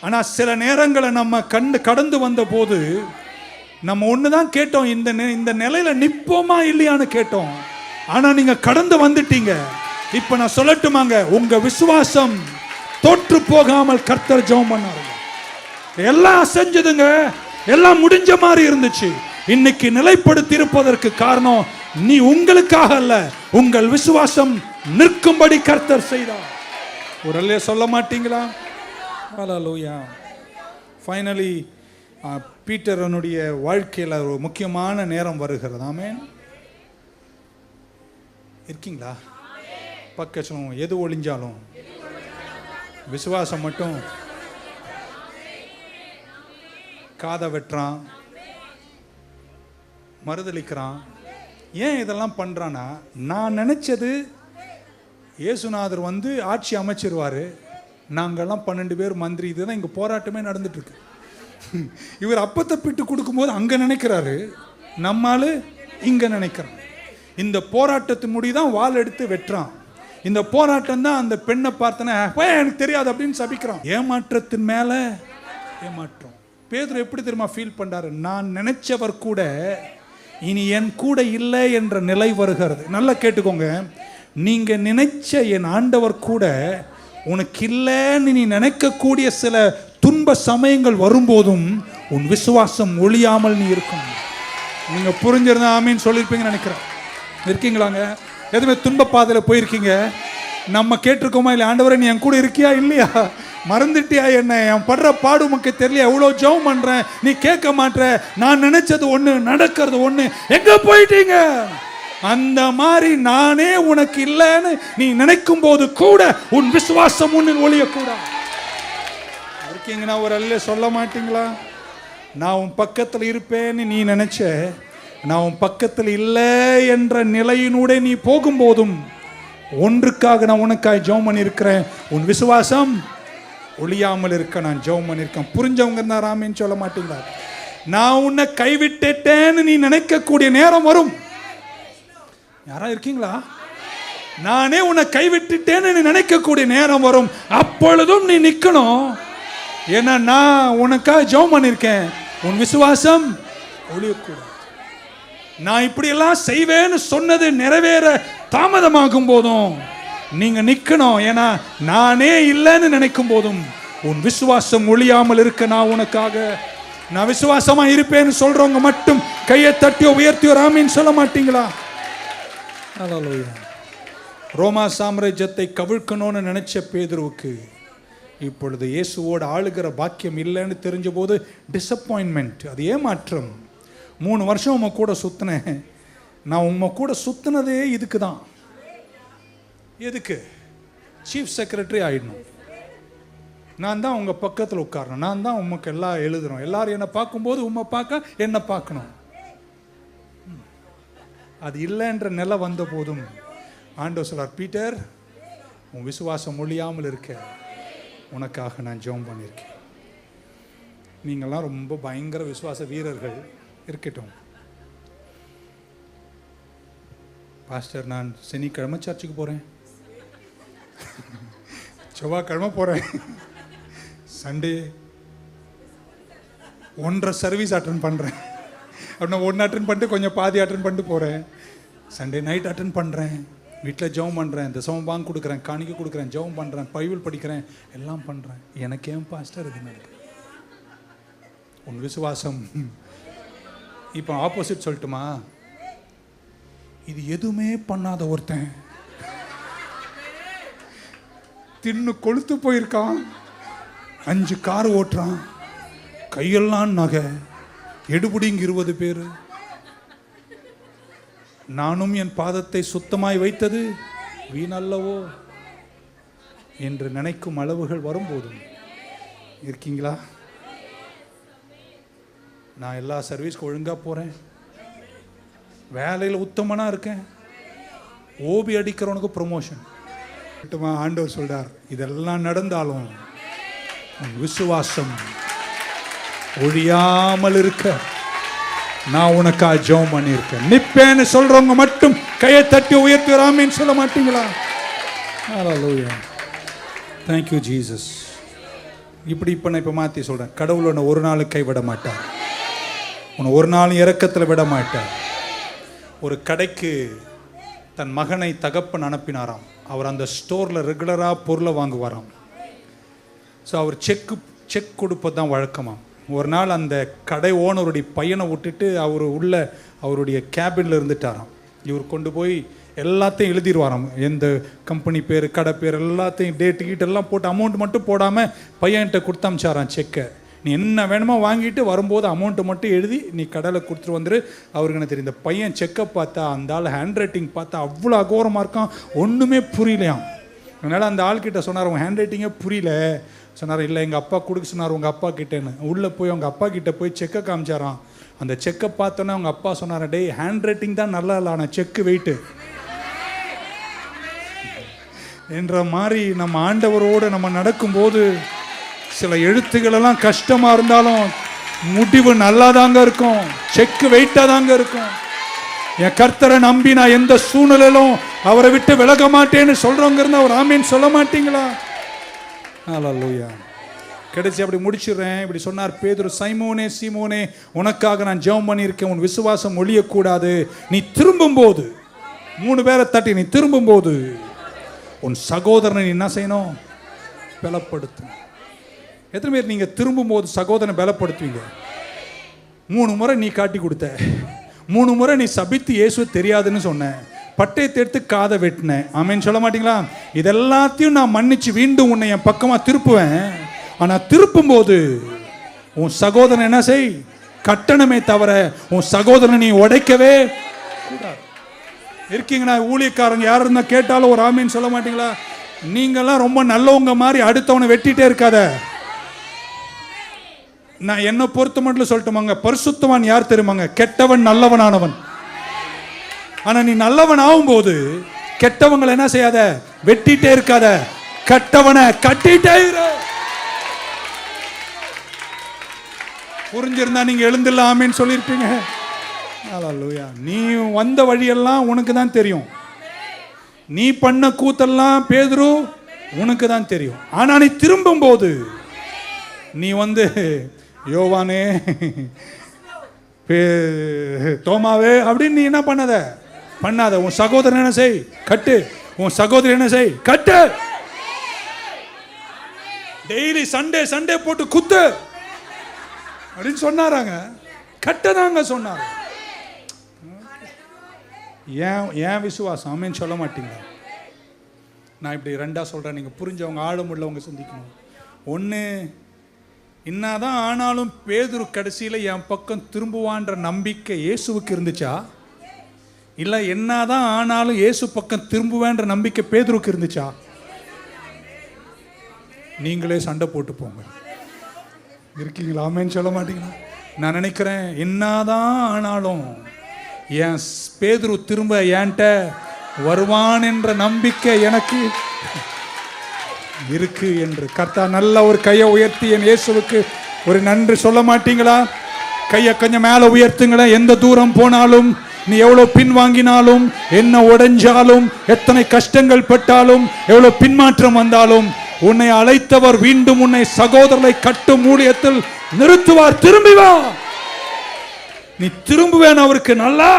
ஆனா சில நேரங்களை நம்ம கடந்து வந்த போது நம்ம ஒண்ணுதான் கேட்டோம், இந்த நிலையில நிப்போமா இல்லையான்னு கேட்டோம். ஆனா நீங்க கடந்து வந்துட்டீங்க. இப்ப நான் சொல்லட்டுமாங்க, உங்க விசுவாசம் தோற்று போகாமல் கர்த்தர் ஜெபம் பண்ணாரு. எல்லாம் செஞ்சதுங்க, எல்லாம் முடிஞ்ச மாதிரி இருந்துச்சு. இன்னைக்கு நிலைப்படுத்தி இருப்பதற்கு காரணம் நீ உங்களுக்காக அல்ல, உங்கள் விசுவாசம் நிற்கும்படி கர்த்தர் செய்தார். ஒரு அல்லே சொல்ல மாட்டீங்களா? ஹல்லேலூயா. ஃபைனலி பீட்டரனுடைய வாழ்க்கையில் ஒரு முக்கியமான நேரம் வருகிறது. ஆமென். இருக்கீங்களா? பக்கம் எது ஒளிஞ்சாலும் விசுவாசம் மட்டும் காதை வெட்டுறான், மறுதளிக்கிறான். ஏன் இதெல்லாம் பண்ணுறான்னா, நான் நினச்சது இயேசுநாதர் ஆட்சி அமைச்சிருவார், நாங்கள்லாம் 12 பேர் மந்திரி, இதுதான் இங்கே போராட்டமே நடந்துட்டுருக்கு. இவர் அப்பத்தை பிட்டு கொடுக்கும்போது அங்கே நினைக்கிறாரு, நம்மால் இங்கே நினைக்கிறான். இந்த போராட்டத்தின் முடிதான் வாள் எடுத்து வெட்டுறான். இந்த போராட்டம் தான் அந்த பெண்ணை பார்த்தனா எனக்கு தெரியாது அப்படின்னு சபிக்கிறான். ஏமாற்றத்தின் மேலே ஏமாற்றம். பேதுரு எப்படி தெரியுமா ஃபீல் பண்ணுறாரு, நான் நினைச்சவர் கூட இனி என் கூட இல்லை என்ற நிலை வருகிறது. நல்லா கேட்டுக்கோங்க, நீங்க நினைச்ச என் ஆண்டவர் கூட உனக்கு இல்லைன்னு நீ நினைக்கக்கூடிய சில துன்ப சமயங்கள் வரும்போதும் உன் விசுவாசம் ஒளியாமல் நீ இருக்கும். நீங்க புரிஞ்சிருந்தா ஆமீன் சொல்லியிருப்பீங்கன்னு நினைக்கிறேன். இருக்கீங்களாங்க? எதுவுமே துன்ப பாதையில் போயிருக்கீங்க, நம்ம கேட்டிருக்கோமா இல்லை, ஆண்டவரே நீ என் கூட இருக்கியா இல்லையா, மறந்துட்டியா என்ன, என் படுற பாடு உனக்கு தெரியல, எவ்வளோ ஜெபம் பண்றேன் நீ கேட்க மாட்டேற, நான் நினைச்சது ஒண்ணு நடக்கிறது ஒண்ணு, எங்க போயிட்டீங்க? அந்த மாதிரி நானே உனக்கு இல்லைன்னு நீ நினைக்கும் போது கூட உன் விசுவாசம் உன்னில் ஒளியக்கூடாது. இருக்கீங்கன்னா ஒரு அல்ல சொல்ல மாட்டீங்களா? நான் உன் பக்கத்தில் இருப்பேன்னு நீ நினைச்ச, நான் உன் பக்கத்தில் இல்லை என்ற நிலையினூட நீ போகும்போதும் ஒன்றுக்காக நான் உனக்காய் ஜெபம் பண்ணியிருக்கிறேன், உன் விசுவாசம் ஒளியாமல் இருக்க நான் ஜெபம் பண்ணியிருக்கேன். புரிஞ்சவங்க இருந்தா ராமேன்னு சொல்ல மாட்டீங்களா? நான் உன்னை கைவிட்டேன்னு நீ நினைக்கக்கூடிய நேரம் வரும். யாரா இருக்கீங்களா? நானே உன்னை கைவிட்டுட்டேன்னு நீ நினைக்கக்கூடிய நேரம் வரும். அப்பொழுதும் நீ நிற்கணும். ஏன்னா நான் உனக்காக ஜெபம் பண்ணியிருக்கேன், உன் விசுவாசம் ஒளியக்கூடாது. நான் இப்படியெல்லாம் செய்வேன்னு சொன்னது நிறைவேற தாமதமாகும் போதும் நீங்க நிக்கணும். ஏன்னா நானே இல்லைன்னு நினைக்கும் போதும் உன் விசுவாசம் ஒளியாமல் இருக்க நான் உனக்காக நான் விசுவாசமா இருப்பேன்னு சொல்றவங்க மட்டும் கையை தட்டியோ உயர்த்தியோ ஆமீன் சொல்ல மாட்டீங்களா? ஹல்லேலூயா. ரோமா சாம்ராஜ்யத்தை கவிழ்க்கணும்னு நினைச்ச பேதுருவுக்கு இப்பொழுது இயேசுவோடு ஆளுகிற பாக்கியம் இல்லைன்னு தெரிஞ்ச போது டிசப்பாயின்மெண்ட், அது ஏமாற்றம். 3 வருஷம் உங்க கூட சுத்தினேன், நான் உங்க கூட சுத்தினதே இதுக்கு தான். எதுக்கு? சீஃப் செக்ரட்டரி ஆயிடணும். நான் தான் உங்கள் பக்கத்தில் உட்காரணும், நான் தான் உமக்கு எல்லாம் எழுதுறோம். எல்லாரும் என்னை பார்க்கும்போது உம்மை பார்க்க என்னை பார்க்கணும். அது இல்லைன்ற நிலை வந்த போதும் ஆண்டவர் சொல்றார், பீட்டர் உன் விசுவாசம் ஒழியாமல் இருக்க உனக்காக நான் ஜெபம் பண்ணியிருக்கேன். நீங்கள்லாம் ரொம்ப பயங்கர விசுவாச வீரர்கள் இருக்கட்டும். பாஸ்டர் நான் சனிக்கிழமை சர்ச்சுக்கு போகிறேன், செவ்வாய்க்கிழமை போகிறேன், சண்டே 1.5 சர்வீஸ் அட்டன் பண்ணுறேன், அப்படின்னா 1 அட்டன் பண்ணிட்டு கொஞ்சம் பாதி அட்டன் பண்ணிட்டு போகிறேன், சண்டே நைட் அட்டன் பண்ணுறேன், வீட்டில் ஜெபம் பண்ணுறேன், இந்த பாங்க் கொடுக்குறேன், காணிக்கை கொடுக்குறேன், ஜெபம் பண்ணுறேன், பைபிள் படிக்கிறேன், எல்லாம் பண்ணுறேன். எனக்கு ஏன் பாஸ்டர் இது நடக்குது? உன் விசுவாசம். இப்போ ஆப்போசிட் சொல்லட்டுமா? இது எதுவுமே பண்ணாத ஒருத்தன் தின்னு கொளுத்து போயிருக்கான், 5 கார் ஓட்டுறான், கையெல்லாம் நகை, எடுபடிங்க 20 பேர், நானும் என் பாதத்தை சுத்தமாய் வைத்தது வீணல்லவோ என்று நினைக்கும் அளவுகள் வரும்போதும் இருக்கீங்களா? நான் எல்லா சர்வீஸ்க்கு ஒழுங்காக போகிறேன், வேலையில் உத்தமனாக இருக்கேன், ஓபி அடிக்கிறவனுக்கு ப்ரொமோஷன். ஆண்டவர் சொல்றார், இதெல்லாம் நடந்தாலும் உன் விசுவாசம் ஒழியாமல் இருக்க நான் உனக்காக ஜெபம் பண்ணியிருக்கேன். நிப்பேன்னு சொல்றவங்க மட்டும் கையை தட்டி உயர்த்தி ஆமென் சொல்ல மாட்டீங்களா? ஹல்லேலூயா, தேங்க் யூ ஜீசஸ். இப்போ நான் மாற்றி சொல்கிறேன், கடவுள் உன்னை ஒரு நாள் கைவிட மாட்டார், உன்னை ஒரு நாள் இரக்கத்தில் விட மாட்டார். ஒரு கடைக்கு தன் மகனை தகப்பன் அனுப்பினாராம். அவர் அந்த ஸ்டோரில் ரெகுலராக பொருளை வாங்குவாராம். ஸோ அவர் செக் கொடுப்பது தான் வழக்கமாக. ஒரு நாள் அந்த கடை ஓனருடைய பையனை விட்டுட்டு அவர் உள்ள அவருடைய கேபினில் இருந்துட்டாராம். இவர் கொண்டு போய் எல்லாத்தையும் எழுதிடுவாராம், எந்த கம்பெனி பேர், கடை பேர் எல்லாத்தையும், டேட்டு கீட் எல்லாம் போட்டு அமௌண்ட் மட்டும் போடாமல் பையன்கிட்ட கொடுத்தமிச்சாராம் செக்கை. நீ என்ன வேணுமோ வாங்கிட்டு வரும்போது அமௌண்ட்டை மட்டும் எழுதி நீ கடையில் கொடுத்துட்டு வந்துரு. அவருக்கு என்ன தெரியும், இந்த பையன் செக்கை பார்த்தா அந்த ஆள் ஹேண்ட் ரைட்டிங் பார்த்தா அவ்வளோ அகோரமாக இருக்கான், ஒன்றுமே புரியலையாம். அதனால் அந்த ஆள்கிட்ட சொன்னார், உங்கள் ஹேண்ட் ரைட்டிங்கே புரியல. சொன்னார், இல்லை எங்கள் அப்பா கொடுக்க சொன்னார் உங்கள் அப்பா கிட்டேன்னு. உள்ளே போய் அவங்க அப்பா கிட்டே போய் செக்கை காமிச்சாராம். அந்த செக்கை பார்த்தோன்னே அவங்க அப்பா சொன்னார், டேய் ஹேண்ட் ரைட்டிங் தான் நல்லா இல்லை, ஆனால் செக்கு வெயிட்டு என்ற மாதிரி நம்ம ஆண்டவரோடு நம்ம நடக்கும்போது சில எழுத்துக்களெல்லாம் கஷ்டமாக இருந்தாலும் முடிவு நல்லா தாங்க இருக்கும், செக்கு வெயிட்டாக தாங்க இருக்கும். என் கர்த்தரை நம்பி நான் எந்த சூழ்நிலையிலும் அவரை விட்டு விலக மாட்டேன்னு சொல்கிறவங்க இருந்தால் ஒரு ஆமீன் சொல்ல மாட்டீங்களா? ஹல்லேலூயா. கிடைச்சி அப்படி முடிச்சிடுறேன். இப்படி சொன்னார் பேதுரு, சைமோனே சீமோனே, உனக்காக நான் ஜெபம் பண்ணியிருக்கேன், உன் விசுவாசம் ஒழியக்கூடாது. நீ திரும்பும்போது 3 பேரை தட்டி நீ திரும்பும்போது உன் சகோதரனை என்ன செய்யணும்? பலப்படுத்து. எத்தனை பேர் நீங்கள் திரும்பும்போது சகோதரனை பலப்படுத்துவீங்க? 3 முறை நீ காட்டி கொடுத்த, 3 முறை நீ சபித்து இயேசு தெரியாதுன்னு சொன்ன, பட்டயத்தை எடுத்து காதை வெட்டினேன், ஆமென் சொல்ல மாட்டீங்களா? இதெல்லாத்தையும் நான் மன்னிச்சு மீண்டும் உன்னை என் பக்கமாக திருப்புவேன். ஆனால் திருப்பும்போது உன் சகோதரன் என்ன செய்? கட்டணமே தவிர உன் சகோதரனை நீ உடைக்கவே கூடாது. இருக்கீங்களா ஊழியக்காரங்க யார் இருந்தால் கேட்டாலும் ஒரு ஆமீன் சொல்ல மாட்டீங்களா? நீங்கள்லாம் ரொம்ப நல்லவங்க மாதிரி அடுத்தவனை வெட்டிகிட்டே இருக்காத. நான் என்னை பொறுத்த மட்டும் சொல்லட்டுமாங்க, பரிசுத்தவான் யார் தெரியுமாங்க? கெட்டவன் நல்லவனானவன். ஆனால் நீ நல்லவன் ஆகும்போது கெட்டவங்களை என்ன செய்யாத? வெட்டிகிட்டே இருக்காத, கெட்டவனை கட்டிட்டே இரு. புரிஞ்சிருந்தா நீங்க எழுந்தில்ல ஆமீன் சொல்லியிருப்பீங்க. ஹல்லேலூயா. நீ வந்த வழியெல்லாம் உனக்கு தான் தெரியும், நீ பண்ண கூத்தெல்லாம் பேதுரு உனக்கு தான் தெரியும். ஆனா நீ திரும்பும் போது நீ யோவானே தோமாவே அப்படின்னு நீ என்ன பண்ணாத. உன் சகோதரன் என்ன செய்? கட்டு. உன் சகோதரன் என்ன செய்? கட்டு. டெய்லி சண்டே போட்டு குத்து அப்படின்னு சொன்னாராங்க. கட்டதாங்க சொன்னார். ஏன் விசுவாசம் ஆமென் சொல்ல மாட்டீங்க? நான் இப்படி 2 சொல்கிறேன், நீங்கள் புரிஞ்சவங்க ஆழமுள்ளவங்க சிந்திக்கணும். ஒன்று, இன்னாதான் ஆனாலும் பேதுரு கடைசியில் என் பக்கம் திரும்புவான்ற நம்பிக்கை இயேசுவுக்கு இருந்துச்சா? இல்லை என்னதான் ஆனாலும் இயேசு பக்கம் திரும்புவேன்ற நம்பிக்கை பேதுருக்கு இருந்துச்சா? நீங்களே சண்டை போட்டு போங்க. இருக்கீங்களா? ஆமேன்னு சொல்ல மாட்டீங்களா? நான் நினைக்கிறேன், என்னதான் ஆனாலும் என் பேதுரு திரும்ப என்கிட்ட வருவான் என்ற நம்பிக்கை எனக்கு இருக்கு என்று. கர்த்தர் நல்ல ஒரு கையை உயர்த்தி என் இயேசுவுக்கு ஒரு நன்றி சொல்ல மாட்டீங்களா? கையை கொஞ்சம் மேலே உயர்த்துங்களேன். எந்த தூரம் போனாலும், நீ எவ்வளவு பின்வாங்கினாலும், என்ன உடைஞ்சாலும், எத்தனை கஷ்டங்கள் பட்டாலும், எவ்வளவு பின்மாற்றம் வந்தாலும், உன்னை அழைத்தவர் மீண்டும் உன்னை சகோதரரை கட்டும் ஊழியத்தில் நிறுத்துவார். திரும்பி வா. நீ திரும்புவேன் அவருக்கு நல்லா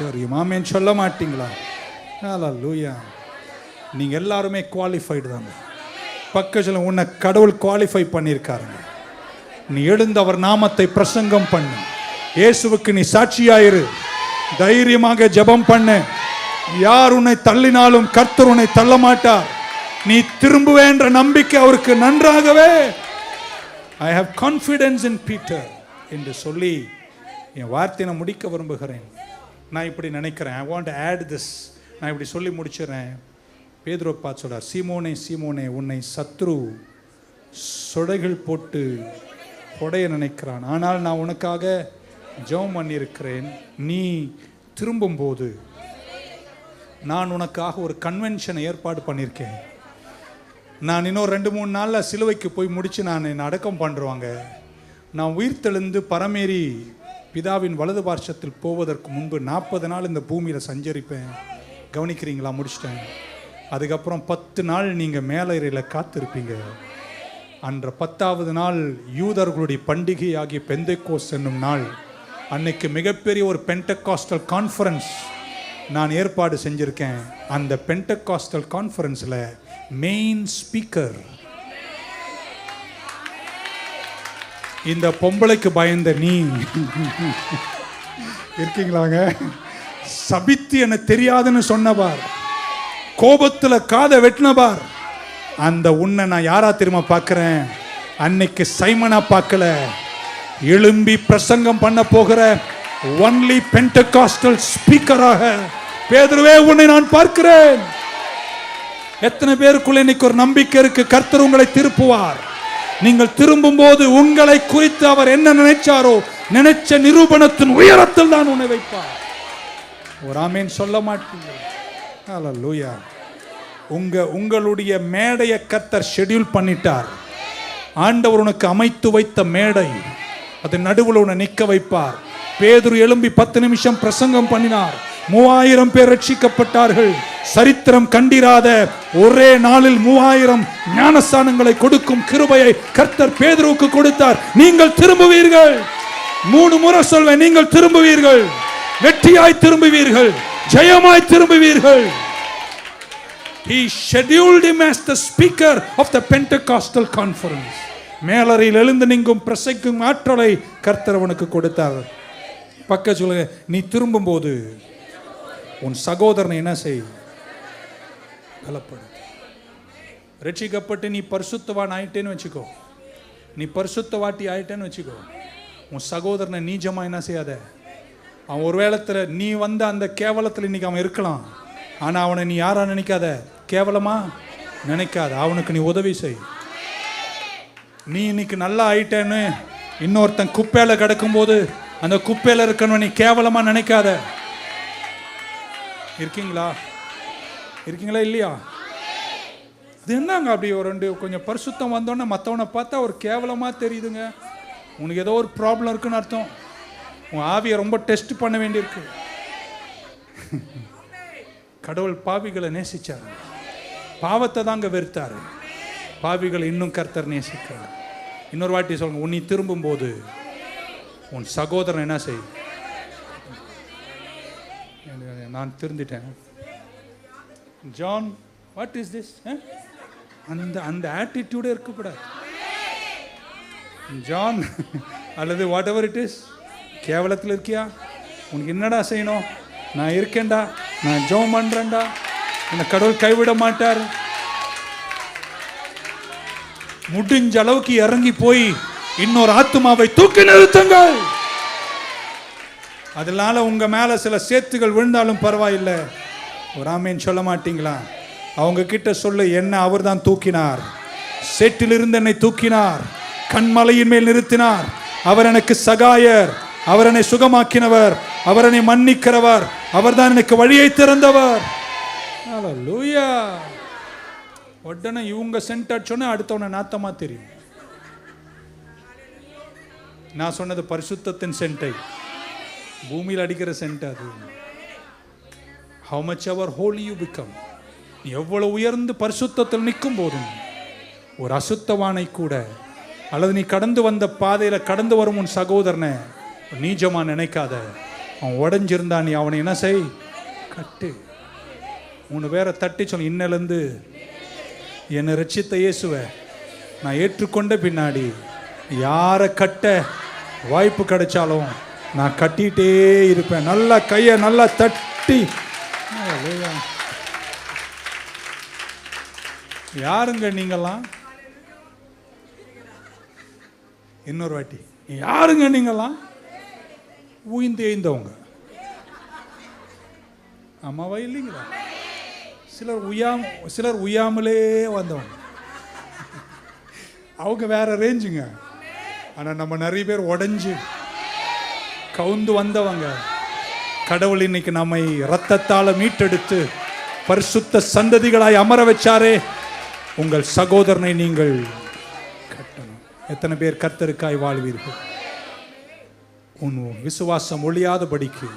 தெரியும். ஆமென் சொல்ல மாட்டீங்களா? ஹல்லேலூயா. நீங்க எல்லாருமே குவாலிஃபைடு தாங்க. பக்கத்தில் உன்னை கடவுள் குவாலிஃபை பண்ணியிருக்காருங்க. நீ எழுந்து அவர் நாமத்தை பிரசங்கம் பண்ணு. இயேசுவுக்கு நீ சாட்சியாயிரு. தைரியமாக ஜெபம் பண்ணு. யார் உன்னை தள்ளினாலும் கர்த்தர் உன்னை தள்ள மாட்டார். நீ திரும்புவே என்ற நம்பிக்கை அவருக்கு நன்றாகவே. I have confidence in Peter என்று சொல்லி என் வார்த்தையை நான் முடிக்க விரும்புகிறேன். நான் இப்படி நினைக்கிறேன். I want to add this. நான் இப்படி சொல்லி முடிச்சிடறேன். பேதுரு பார்த்து சொல்றார், சீமோனே சீமோனே, உன்னை சத்ரு சொடைகள் போட்டு கொடைய நினைக்கிறான். ஆனால் நான் உனக்காக ஜெபம் பண்ணியிருக்கிறேன். நீ திரும்பும்போது நான் உனக்காக ஒரு கன்வென்ஷனை ஏற்பாடு பண்ணியிருக்கேன். நான் இன்னும் 2-3 நாளில் சிலுவைக்கு போய் முடித்து நான் என்னை அடக்கம் பண்ணுறாங்க. நான் உயிர்த்தெழுந்து பரமேறி பிதாவின் வலது பார்சத்தில் போவதற்கு முன்பு 40 நாள் இந்த பூமியில் சஞ்சரிப்பேன். கவனிக்கிறீங்களா? முடிச்சிட்டேன். அதுக்கப்புறம் 10 நாள் நீங்கள் மேலேறியில் காத்திருப்பீங்க. அன்ற 10ஆவது நாள் யூதர்களுடைய பண்டிகை ஆகிய பெந்தெக்கோஸ்து என்னும் நாள். அன்னைக்கு மிகப்பெரிய ஒரு பென்டெகாஸ்டல் கான்ஃபரன்ஸ் நான் ஏற்பாடு செஞ்சுருக்கேன். அந்த பென்டெகாஸ்டல் கான்ஃபரன்ஸில் மெயின் ஸ்பீக்கர் இந்த பொம்பளைக்கு பயந்த நீ இருக்கீங்களாங்க. சபித்து எனக்கு தெரியாதுன்னு சொன்னபார், கோபத்தில் காதை வெட்டினபார், அந்த உன்னை நான் யாரா திரும்ப பார்க்கிறேன்? அன்னைக்கு சைமனா பார்க்கல, எழும்பி பிரசங்கம் பண்ண போகிற ஒன்லி பென்டெகாஸ்டல் ஸ்பீக்கராக பேதுருவே உன்னை நான் பார்க்கிறேன். எத்தனை பேருக்குள்ள இன்னைக்கு ஒரு நம்பிக்கை இருக்கு? கர்த்தர் உங்களை திருப்புவார். நீங்கள் திரும்பும் போது உங்களை குறித்து அவர் என்ன நினைச்சாரோ, நினைச்ச நிரூபணத்தின் உயரத்தில் தான் உன்னை வைப்பார். ஒரு ஆமேன் சொல்ல மாட்டீங்க? ஹல்லேலூயா. உங்களுடைய மேடையை கர்த்தர் ஷெட்யூல் பண்ணிட்டார். ஆண்டவர் உனக்கு அமைத்து வைத்த மேடை, அது நடுவில் உன்னை நிற்க வைப்பார். பேதுரு எழும்பி 10 நிமிஷம் பிரசங்கம் பண்ணினார். 3000 பேர் ரட்சிக்கப்பட்டார்கள். சரித்திரம் கண்டிராத ஒரே நாளில் 3000 ஞானஸ்தானங்களை கொடுக்கும் கிருபையை கர்த்தர் பேதுருவுக்கு கொடுத்தார். நீங்கள் திரும்புவீர்கள். 3 முறை சொல்வேன், நீங்கள் திரும்புவீர்கள். வெற்றியாய் திரும்புவீர்கள், ஜெயமாய் திரும்புவீர்கள். He scheduled him as the speaker of the Pentecostal conference. மேலறையில் எழுந்து நீங்கும் பிரசைக்கும் ஆற்றலை கர்த்தர் அவனுக்கு கொடுத்தார். பக்க சொல்லுங்க, நீ திரும்பும் போது உன் சகோதரனை என்ன செய்? பலப்படு. ரட்சிக்கப்பட்டு நீ பரிசுத்தவான் ஆயிட்டேன்னு வச்சுக்கோ, நீ பரிசுத்தவாட்டி ஆயிட்டேன்னு வச்சுக்கோ, உன் சகோதரனை நீஜமா என்ன செய்யாத. அவன் ஒரு வேளத்தில் நீ வந்த அந்த கேவலத்தில் இன்னைக்கு அவன் இருக்கலாம். ஆனால் அவனை நீ யாரா நினைக்காத, கேவலமா நினைக்காத. அவனுக்கு நீ உதவி செய். நீ இன்னைக்கு நல்லா ஆயிட்டேன்னு இன்னொருத்தன் குப்பையில கிடக்கும்போது அந்த குப்பையில இருக்கணும் நீ கேவலமா நினைக்காத. இருக்கீங்களா? இருக்கீங்களா இல்லையா? அது என்னங்க அப்படி ஒரு 2 கொஞ்சம் பரிசுத்தம் வந்தோன்னே மற்றவனை பார்த்தா ஒரு கேவலமாக தெரியுதுங்க. உனக்கு ஏதோ ஒரு ப்ராப்ளம் இருக்குன்னு அர்த்தம். உன் ஆவியை ரொம்ப டெஸ்ட் பண்ண வேண்டியிருக்கு. கடவுள் பாவிகளை நேசிச்சார், பாவத்தை தாங்க வெறுத்தாரு. பாவிகளை இன்னும் கர்த்தர் நேசிக்கிறார். இன்னொரு வாட்டி சொல்லுங்க, உன்னை திரும்பும் போது உன் சகோதரன் என்ன செய்? நான் திருந்திட்டேன். John, what is this? அந்த ஆட்டிடியூடே இருக்கக்கூடாது. ஜான் அல்லது வாட் எவர் இட் இஸ், கேவலத்தில் இருக்கியா? உனக்கு என்னடா செய்யணும்? நான் இருக்கேன்டா, நான் ஜெபம் பண்றேன்டா, என்னை கடவுள் கைவிட மாட்டார். முடிஞ்ச அளவுக்கு இறங்கி போய் இன்னொரு ஆத்துமாவை தூக்கி நிறுத்துங்கள். அதனால உங்க மேல சில சேத்துகள் விழுந்தாலும் பரவாயில்லை. ஒரு ஆமேன் சொல்ல மாட்டீங்களா? அவங்க கிட்ட சொல்லு, என்ன அவர் தான் தூக்கினார், சேற்றிலிருந்து என்னை தூக்கினார், கண்மலையின் மேல் நிறுத்தினார். அவர் எனக்கு சகாயர், அவர் என்னை சுகமாக்கினவர், அவர் என்னை மன்னிக்கிறவர், அவர் தான் எனக்கு வழியை திறந்தவர். ஹல்லேலூயா. உடனே இவங்க சென்ட் அடிச்சோன்னே அடுத்தவனை நாத்தமா தெரியும். நான் சொன்னது பரிசுத்தத்தின் சென்டை, பூமியில் அடிக்கிற சென்ட் அது. How much ever holy you become, நீ எவ்வளவு உயர்ந்து பரிசுத்தத்தில் நிற்கும் போதும் ஒரு அசுத்தவானை கூட, அல்லது நீ கடந்து வந்த பாதையில் கடந்து வரும் உன் சகோதரனை நீஜமா நினைக்காத. அவன் உடஞ்சிருந்தா நீ அவனை என்ன செய்? கட்டு. 3 பேரை தட்டி சொல்ல, இன்னிலிருந்து என்னை ரட்சித்த இயேசுவை நான் ஏற்றுக்கொண்ட பின்னாடி யாரை கட்ட வாய்ப்பு கிடைச்சாலும் நான் கட்டிகிட்டே இருப்பேன். நல்லா கையை நல்லா தட்டி. யாருங்க நீங்களாம்? இன்னொரு வாட்டி, யாருங்க நீங்களாம்? ஊய்ந்து எழுந்தவங்க. ஆமாவா இல்லைங்களா? சிலர் உய்யாமலே வந்தவங்க, அவங்க வேற ரேஞ்சுங்க. ஆனா நம்ம நிறைய பேர் உடைஞ்சு கவுந்து வந்தவங்க. கடவுள் இன்னைக்கு நம்மை இரத்தத்தால மீட்டெடுத்து பரிசுத்த சந்ததிகளாய் அமர வச்சாரே. உங்கள் சகோதரனை நீங்கள் கட்டணும். எத்தனை பேர் கர்த்தருக்காய் வாழ்வீர்கள்? உன் விசுவாசம் ஒளியாதபடிக்கு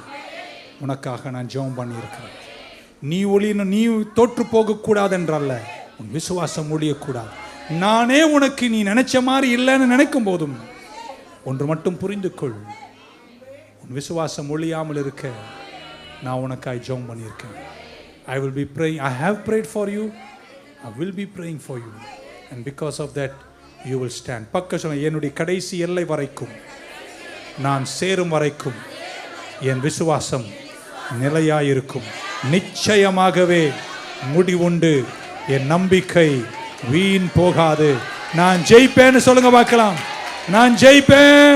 உனக்காக நான் ஜெபம் பண்ணியிருக்கிறேன். நீ ஒளின்னு நீ தோற்று போகக்கூடாது என்றல்ல, உன் விசுவாசம் ஒளியக்கூடாது. நானே உனக்கு நீ நினைச்ச மாதிரி இல்லைன்னு நினைக்கும் போதும் ஒன்று மட்டும் புரிந்து கொள், உன் விசுவாசம் ஒளியாமல் இருக்க நான் உனக்காய் ஜெபம் பண்ணியிருக்கேன். I will be praying. I have prayed for you. I will be praying for you. And because of that, you will stand. பக்க சொல்ல, என்னுடைய கடைசி எல்லை வரைக்கும், நான் சேரும் வரைக்கும் என் விசுவாசம் நிலையாயிருக்கும். நிச்சயமாகவே முடிவுண்டு. என் நம்பிக்கை வீண் போகாது. நான் ஜெயிப்பேன்னு சொல்லுங்க பார்க்கலாம். நான் ஜெயிப்பேன்.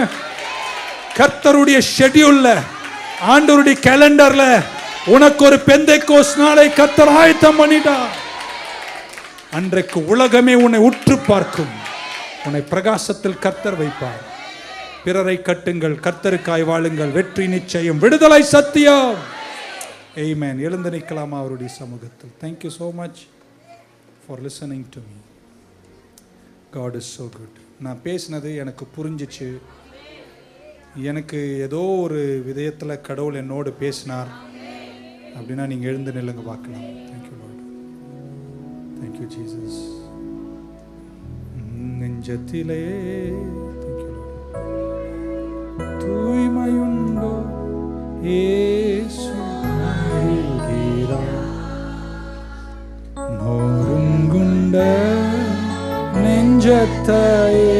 கர்த்தருடைய ஷெட்யூல்ல, ஆண்டவருடைய கேலண்டர்ல உனக்கு ஒரு பெந்தைக்கோஸ் நாளை கர்த்தர் ஆயத்தம் பண்ணிட்டார். அன்றைக்கு உலகமே உன்னை உற்று பார்க்கும். உன்னை பிரகாசத்தில் கர்த்தர் வைப்பார். பிறரை கட்டுங்கள், கர்த்தருக்காய் வாழுங்கள். வெற்றி நிச்சயம், விடுதலை சத்தியம். ஆமென். எழுந்து நிற்கலாமா அவருடைய சமூகத்தில்? Thank you so much for listening to me. God is so good. நான் பேசினது எனக்கு புரிஞ்சிச்சு. எனக்கு ஏதோ ஒரு விதயத்தில் கடவுள் என்னோடு பேசினார் அப்படின்னா நீங்கள் எழுந்து நில்லுங்க பார்க்கலாம். Thank you Lord. Thank you Jesus. நெஞ்சத்திலே தேங்க்யூ லார்ட். தூய்மையுண்டோ இயேசு அருகிறார். நொறுங்குண்ட நெஞ்சத்தையே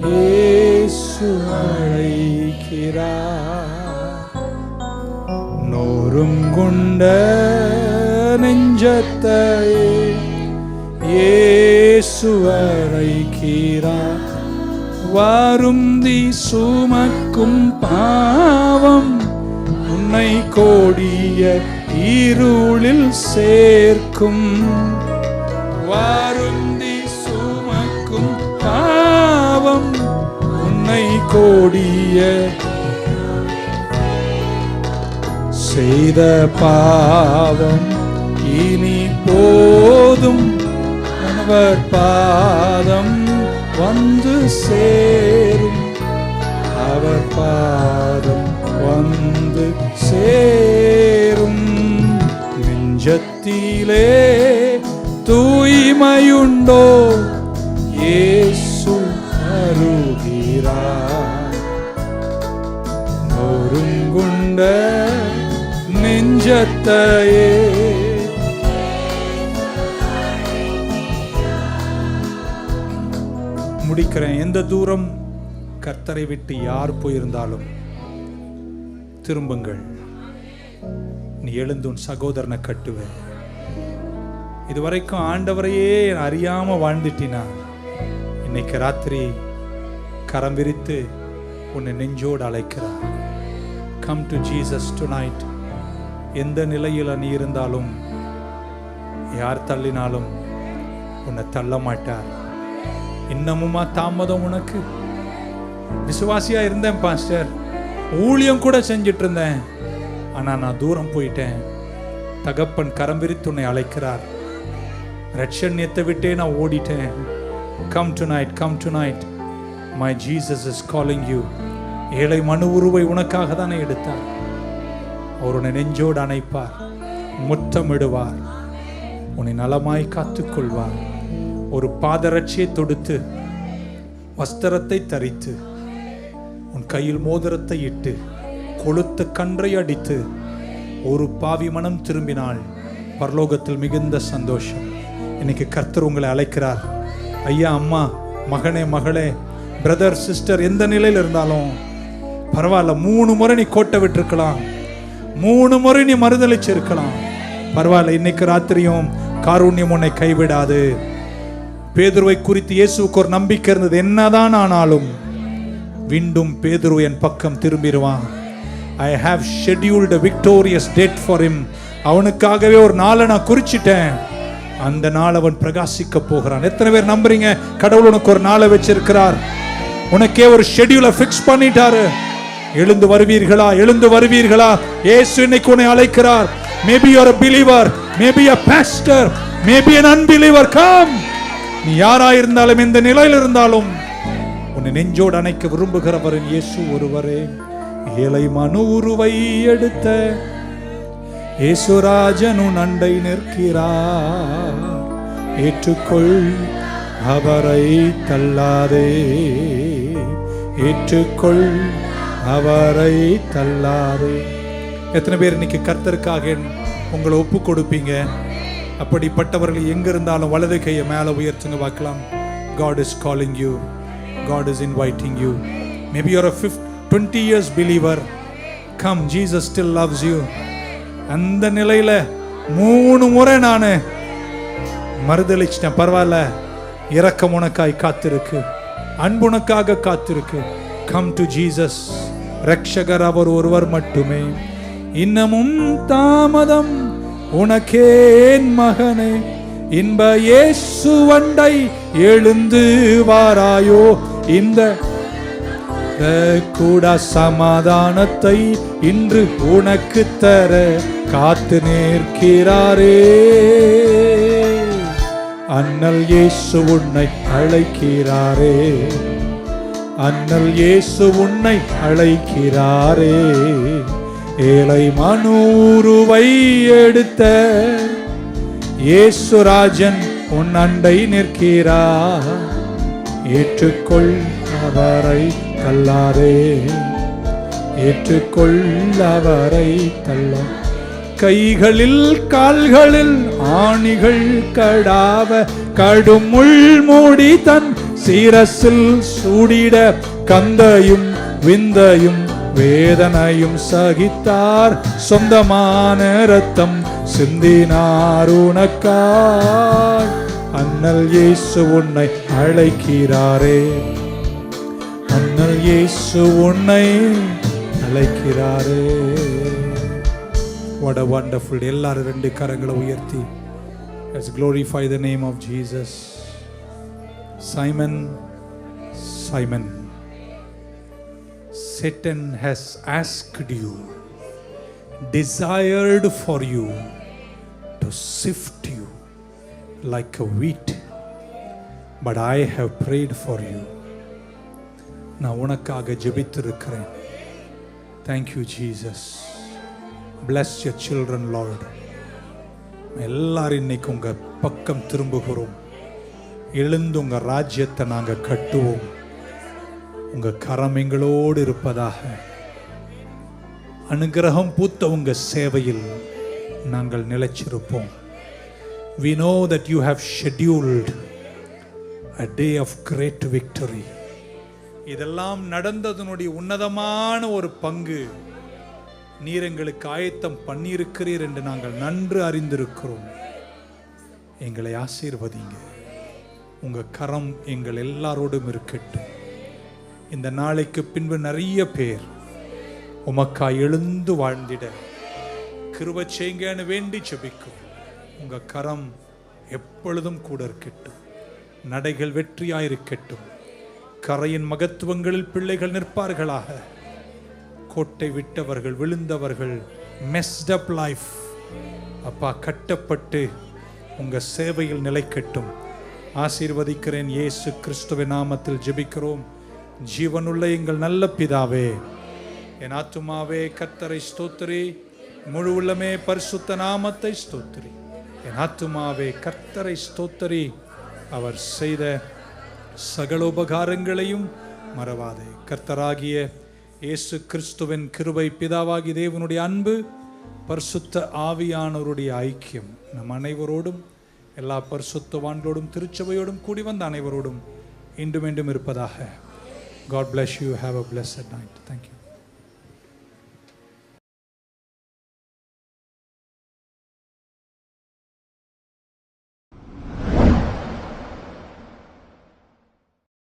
இயேசு அழைக்கிறார். நொறுங்குண்ட நெஞ்சத்தையே இயேசு அழைக்கிறார். வருந்தி சுமக்கும் பாவம் உன்னை கோடிய இருளில் சேர்க்கும். வருந்தி சுமக்கும் பாவம் உன்னை கோடிய செய்த பாவம் இனி போதும். அவர் பாதம் வந்து சேரும். அவர் பாதம் வந்து சேரும். நெஞ்சத்திலே தூய்மையுண்டோ இயேசு அருகிறார். நொறுங்குண்ட நெஞ்சத்தையே முடிக்கிறேன். எந்த தூரம் கர்த்தரை விட்டு யார் போயிருந்தாலும் திரும்புங்கள். நீ எழுந்து உன் சகோதரனை கட்டுவேன். இதுவரைக்கும் ஆண்டவரையே அறியாம வாழ்ந்துட்டினா இன்னைக்கு ராத்திரி கரம் விரித்து உன்னை நெஞ்சோடு அழைக்கிறார். Come to Jesus tonight. எந்த நிலையில் நீ இருந்தாலும், யார் தள்ளினாலும் உன்னை தள்ள மாட்டார். இன்னமுமா தாமதம் உனக்கு? விசுவாசியா இருந்தேன் பாஸ்டர், ஊழியம் கூட செஞ்சிட்டு இருந்தேன், ஆனா நான் தூரம் போயிட்டேன். தகப்பன் கரம் விரித்து உன்னை அழைக்கிறார். ரட்சண்யத்தை விட்டே நான் ஓடிட்டேன். Come tonight, come tonight. My Jesus is calling you. ஏழை மனு உருவை உனக்காக தானே எடுத்தார். அவர் உன்னை நெஞ்சோடு அணைப்பார், முத்தமிடுவார், உன்னை நலமாய் காத்துக்கொள்வார். ஒரு பாதரட்சியை தொடுத்து, வஸ்திரத்தை தரித்து, உன் கையில் மோதிரத்தை இட்டு, கொளுத்த கன்றை அடித்து, ஒரு பாவி மனம் திரும்பினால் பரலோகத்தில் மிகுந்த சந்தோஷம். இன்னைக்கு கர்த்தர் உங்களை அழைக்கிறார். ஐயா, அம்மா, மகனே, மகளே, பிரதர், சிஸ்டர், எந்த நிலையில் இருந்தாலும் பரவாயில்ல. 3 முறை நீ கோட்டை விட்டுருக்கலாம், 3 முறை நீ மறுதளிச்சிருக்கலாம், பரவாயில்ல. இன்னைக்கு ராத்திரியும் காருண்யம் உன்னை கைவிடாது. பேதுருவை குறித்து இயேசுவுக்கு ஒரு நம்பிக்கை இருந்தது. என்னதான் ஆனாலும் மீண்டும் பேதுரு என் பக்கம் திரும்பிடுவான். I have scheduled a victorious date for him. அவனுக்காகவே ஒரு நாளை நான் குறிச்சிட்டேன். அந்த நாள் அவன் பிரகாசிக்க போகிறான். எத்தனை பேர் நம்புறீங்க? கடவுள் உனக்கு ஒரு நாளை வச்சிருக்கிறார். உனக்கே ஒரு ஷெட்யூலை ஃபிக்ஸ் பண்ணிட்டாரு. எழுந்து வருவீர்களா? எழுந்து வருவீர்களா? இயேசு இன்னைக்கு உன்னை அழைக்கிறார். Maybe you are a believer, maybe a pastor, maybe an unbeliever. Come. நீ யாரா இருந்தாலும், எந்த நிலையில் இருந்தாலும், உன்னை நெஞ்சோடு அணைக்க விரும்புகிறவரின் இயேசு ஒருவரே. ஏழை மனு உருவை எடுத்த இயேசுராஜன் உன் அண்டை நிற்கிறார். ஏற்றுக்கொள், அவரை தள்ளாதே. ஏற்றுக்கொள், அவரை தள்ளாதே. எத்தனை பேர் இன்னைக்கு கர்த்தருக்காக உங்களை ஒப்பு கொடுப்பீங்க? அப்படிப்பட்டவர்கள் எங்க இருந்தாலும் வலது கையை மேலே உயர்த்துங்க பார்க்கலாம். God is calling you. God is inviting you. Maybe you're a 20 years believer. Come, Jesus still loves you. அந்த நிலையில 3 முறை நான் மறுதளிச்சிட்டேன், பரவாயில்ல. இரக்கம் உனக்காய் காத்திருக்கு, அன்பு உனக்காக காத்திருக்கு. Come to Jesus. ரட்சகர் அவர் ஒருவர் மட்டுமே. இன்னமும் தாமதம் உனக்கேன் மகனே, இன்ப இயேசு வண்டை எழுந்து வாராயோ. இந்த கூட சமாதானத்தை இன்று உனக்கு தர காத்து நிற்கிறாரே. அண்ணல் இயேசு உன்னை அழைக்கிறாரே. அண்ணல் இயேசு உன்னை அழைக்கிறாரே. ஏழை மனூருவை எடுத்த இயேசுராஜன் உன் அண்டை நிற்கிறார். ஏற்றுக்கொள், அவரை தள்ளாதே. ஏற்றுக்கொள், அவரை தள்ள. கைகளில் கால்களில் ஆணிகள் கடாவ, கடுமுள் மூடி தன் சீரசில் சூடிட, கந்தையும் விந்தையும் வேதனையும் சகித்தார். சொந்தமான இரத்தம் சிந்தினார் உனக்காய். அண்ணல் இயேசு உன்னை அழைக்கிறாரே. அண்ணல் இயேசு உன்னை அழைக்கிறாரே. What a wonderful. எல்லாரும் 2 கரங்களை உயர்த்தி let's glorify the name of Jesus. Simon, Simon, Satan has asked you, desired for you to sift you like a wheat, but I have prayed for you. நான் உனக்காக ஜெபித்திருக்கிறேன். Thank you Jesus. Bless your children, Lord. எல்லாரும் இன்னைக்கு உங்க பக்கம் திரும்புகிறோம். எழுந்து உங்க ராஜ்யத்தை நாங்க கட்டுவோம். உங்க கரம் எங்களோடு இருப்பதாக. அனுகிரகம் பூத்த உங்க சேவையில் நாங்கள் நிலைச்சிருப்போம். We know that you have scheduled a day of great victory. இதெல்லாம் நடந்ததனுடைய உன்னதமான ஒரு பங்கு நீர் எங்களுக்கு ஆயத்தம் பண்ணியிருக்கிறீர் என்று நாங்கள் நன்று அறிந்திருக்கிறோம். எங்களை ஆசீர்வதிங்க. உங்க கரம் எங்கள் எல்லாரோடும் இருக்கட்டும். இந்த நாளைக்கு பின்பு நிறைய பேர் உமக்காய் எழுந்து வாழ்ந்திட கிருபை செய்யுங்கன்னு வேண்டி ஜெபிக்கும். உங்க கரம் எப்பொழுதும் கூட இருக்கட்டும். நடைகள் வெற்றியாயிருக்கட்டும். கரையின் மகத்துவங்களில் பிள்ளைகள் நிற்பார்களாக. கோட்டை விட்டவர்கள், விழுந்தவர்கள், மெஸ்ட் அப் லைஃப் அப்பா கட்டப்பட்டு உங்க சேவையில் நிலைக்கட்டும். ஆசீர்வதிக்கிறேன். இயேசு கிறிஸ்துவின் நாமத்தில் ஜெபிக்கிறோம் ஜீவனுள்ள எங்கள் நல்ல பிதாவே. என் ஆத்துமாவே கர்த்தரை ஸ்தோத்திரி, முழு உள்ளமே பரிசுத்த நாமத்தை ஸ்தோத்திரி. என் ஆத்துமாவே கர்த்தரை ஸ்தோத்திரி, அவர் செய்த சகல உபகாரங்களையும் மறவாதே. கர்த்தராகிய இயேசு கிறிஸ்துவின் கிருபை, பிதாவாகிய தேவனுடைய அன்பு, பரிசுத்த ஆவியானவருடைய ஐக்கியம் நம் அனைவரோடும், எல்லா பரிசுத்தவான்களோடும், திருச்சபையோடும் கூடி வந்த அனைவரோடும் இன்றும் இருப்பதாக. God bless you. Have a blessed night. Thank you.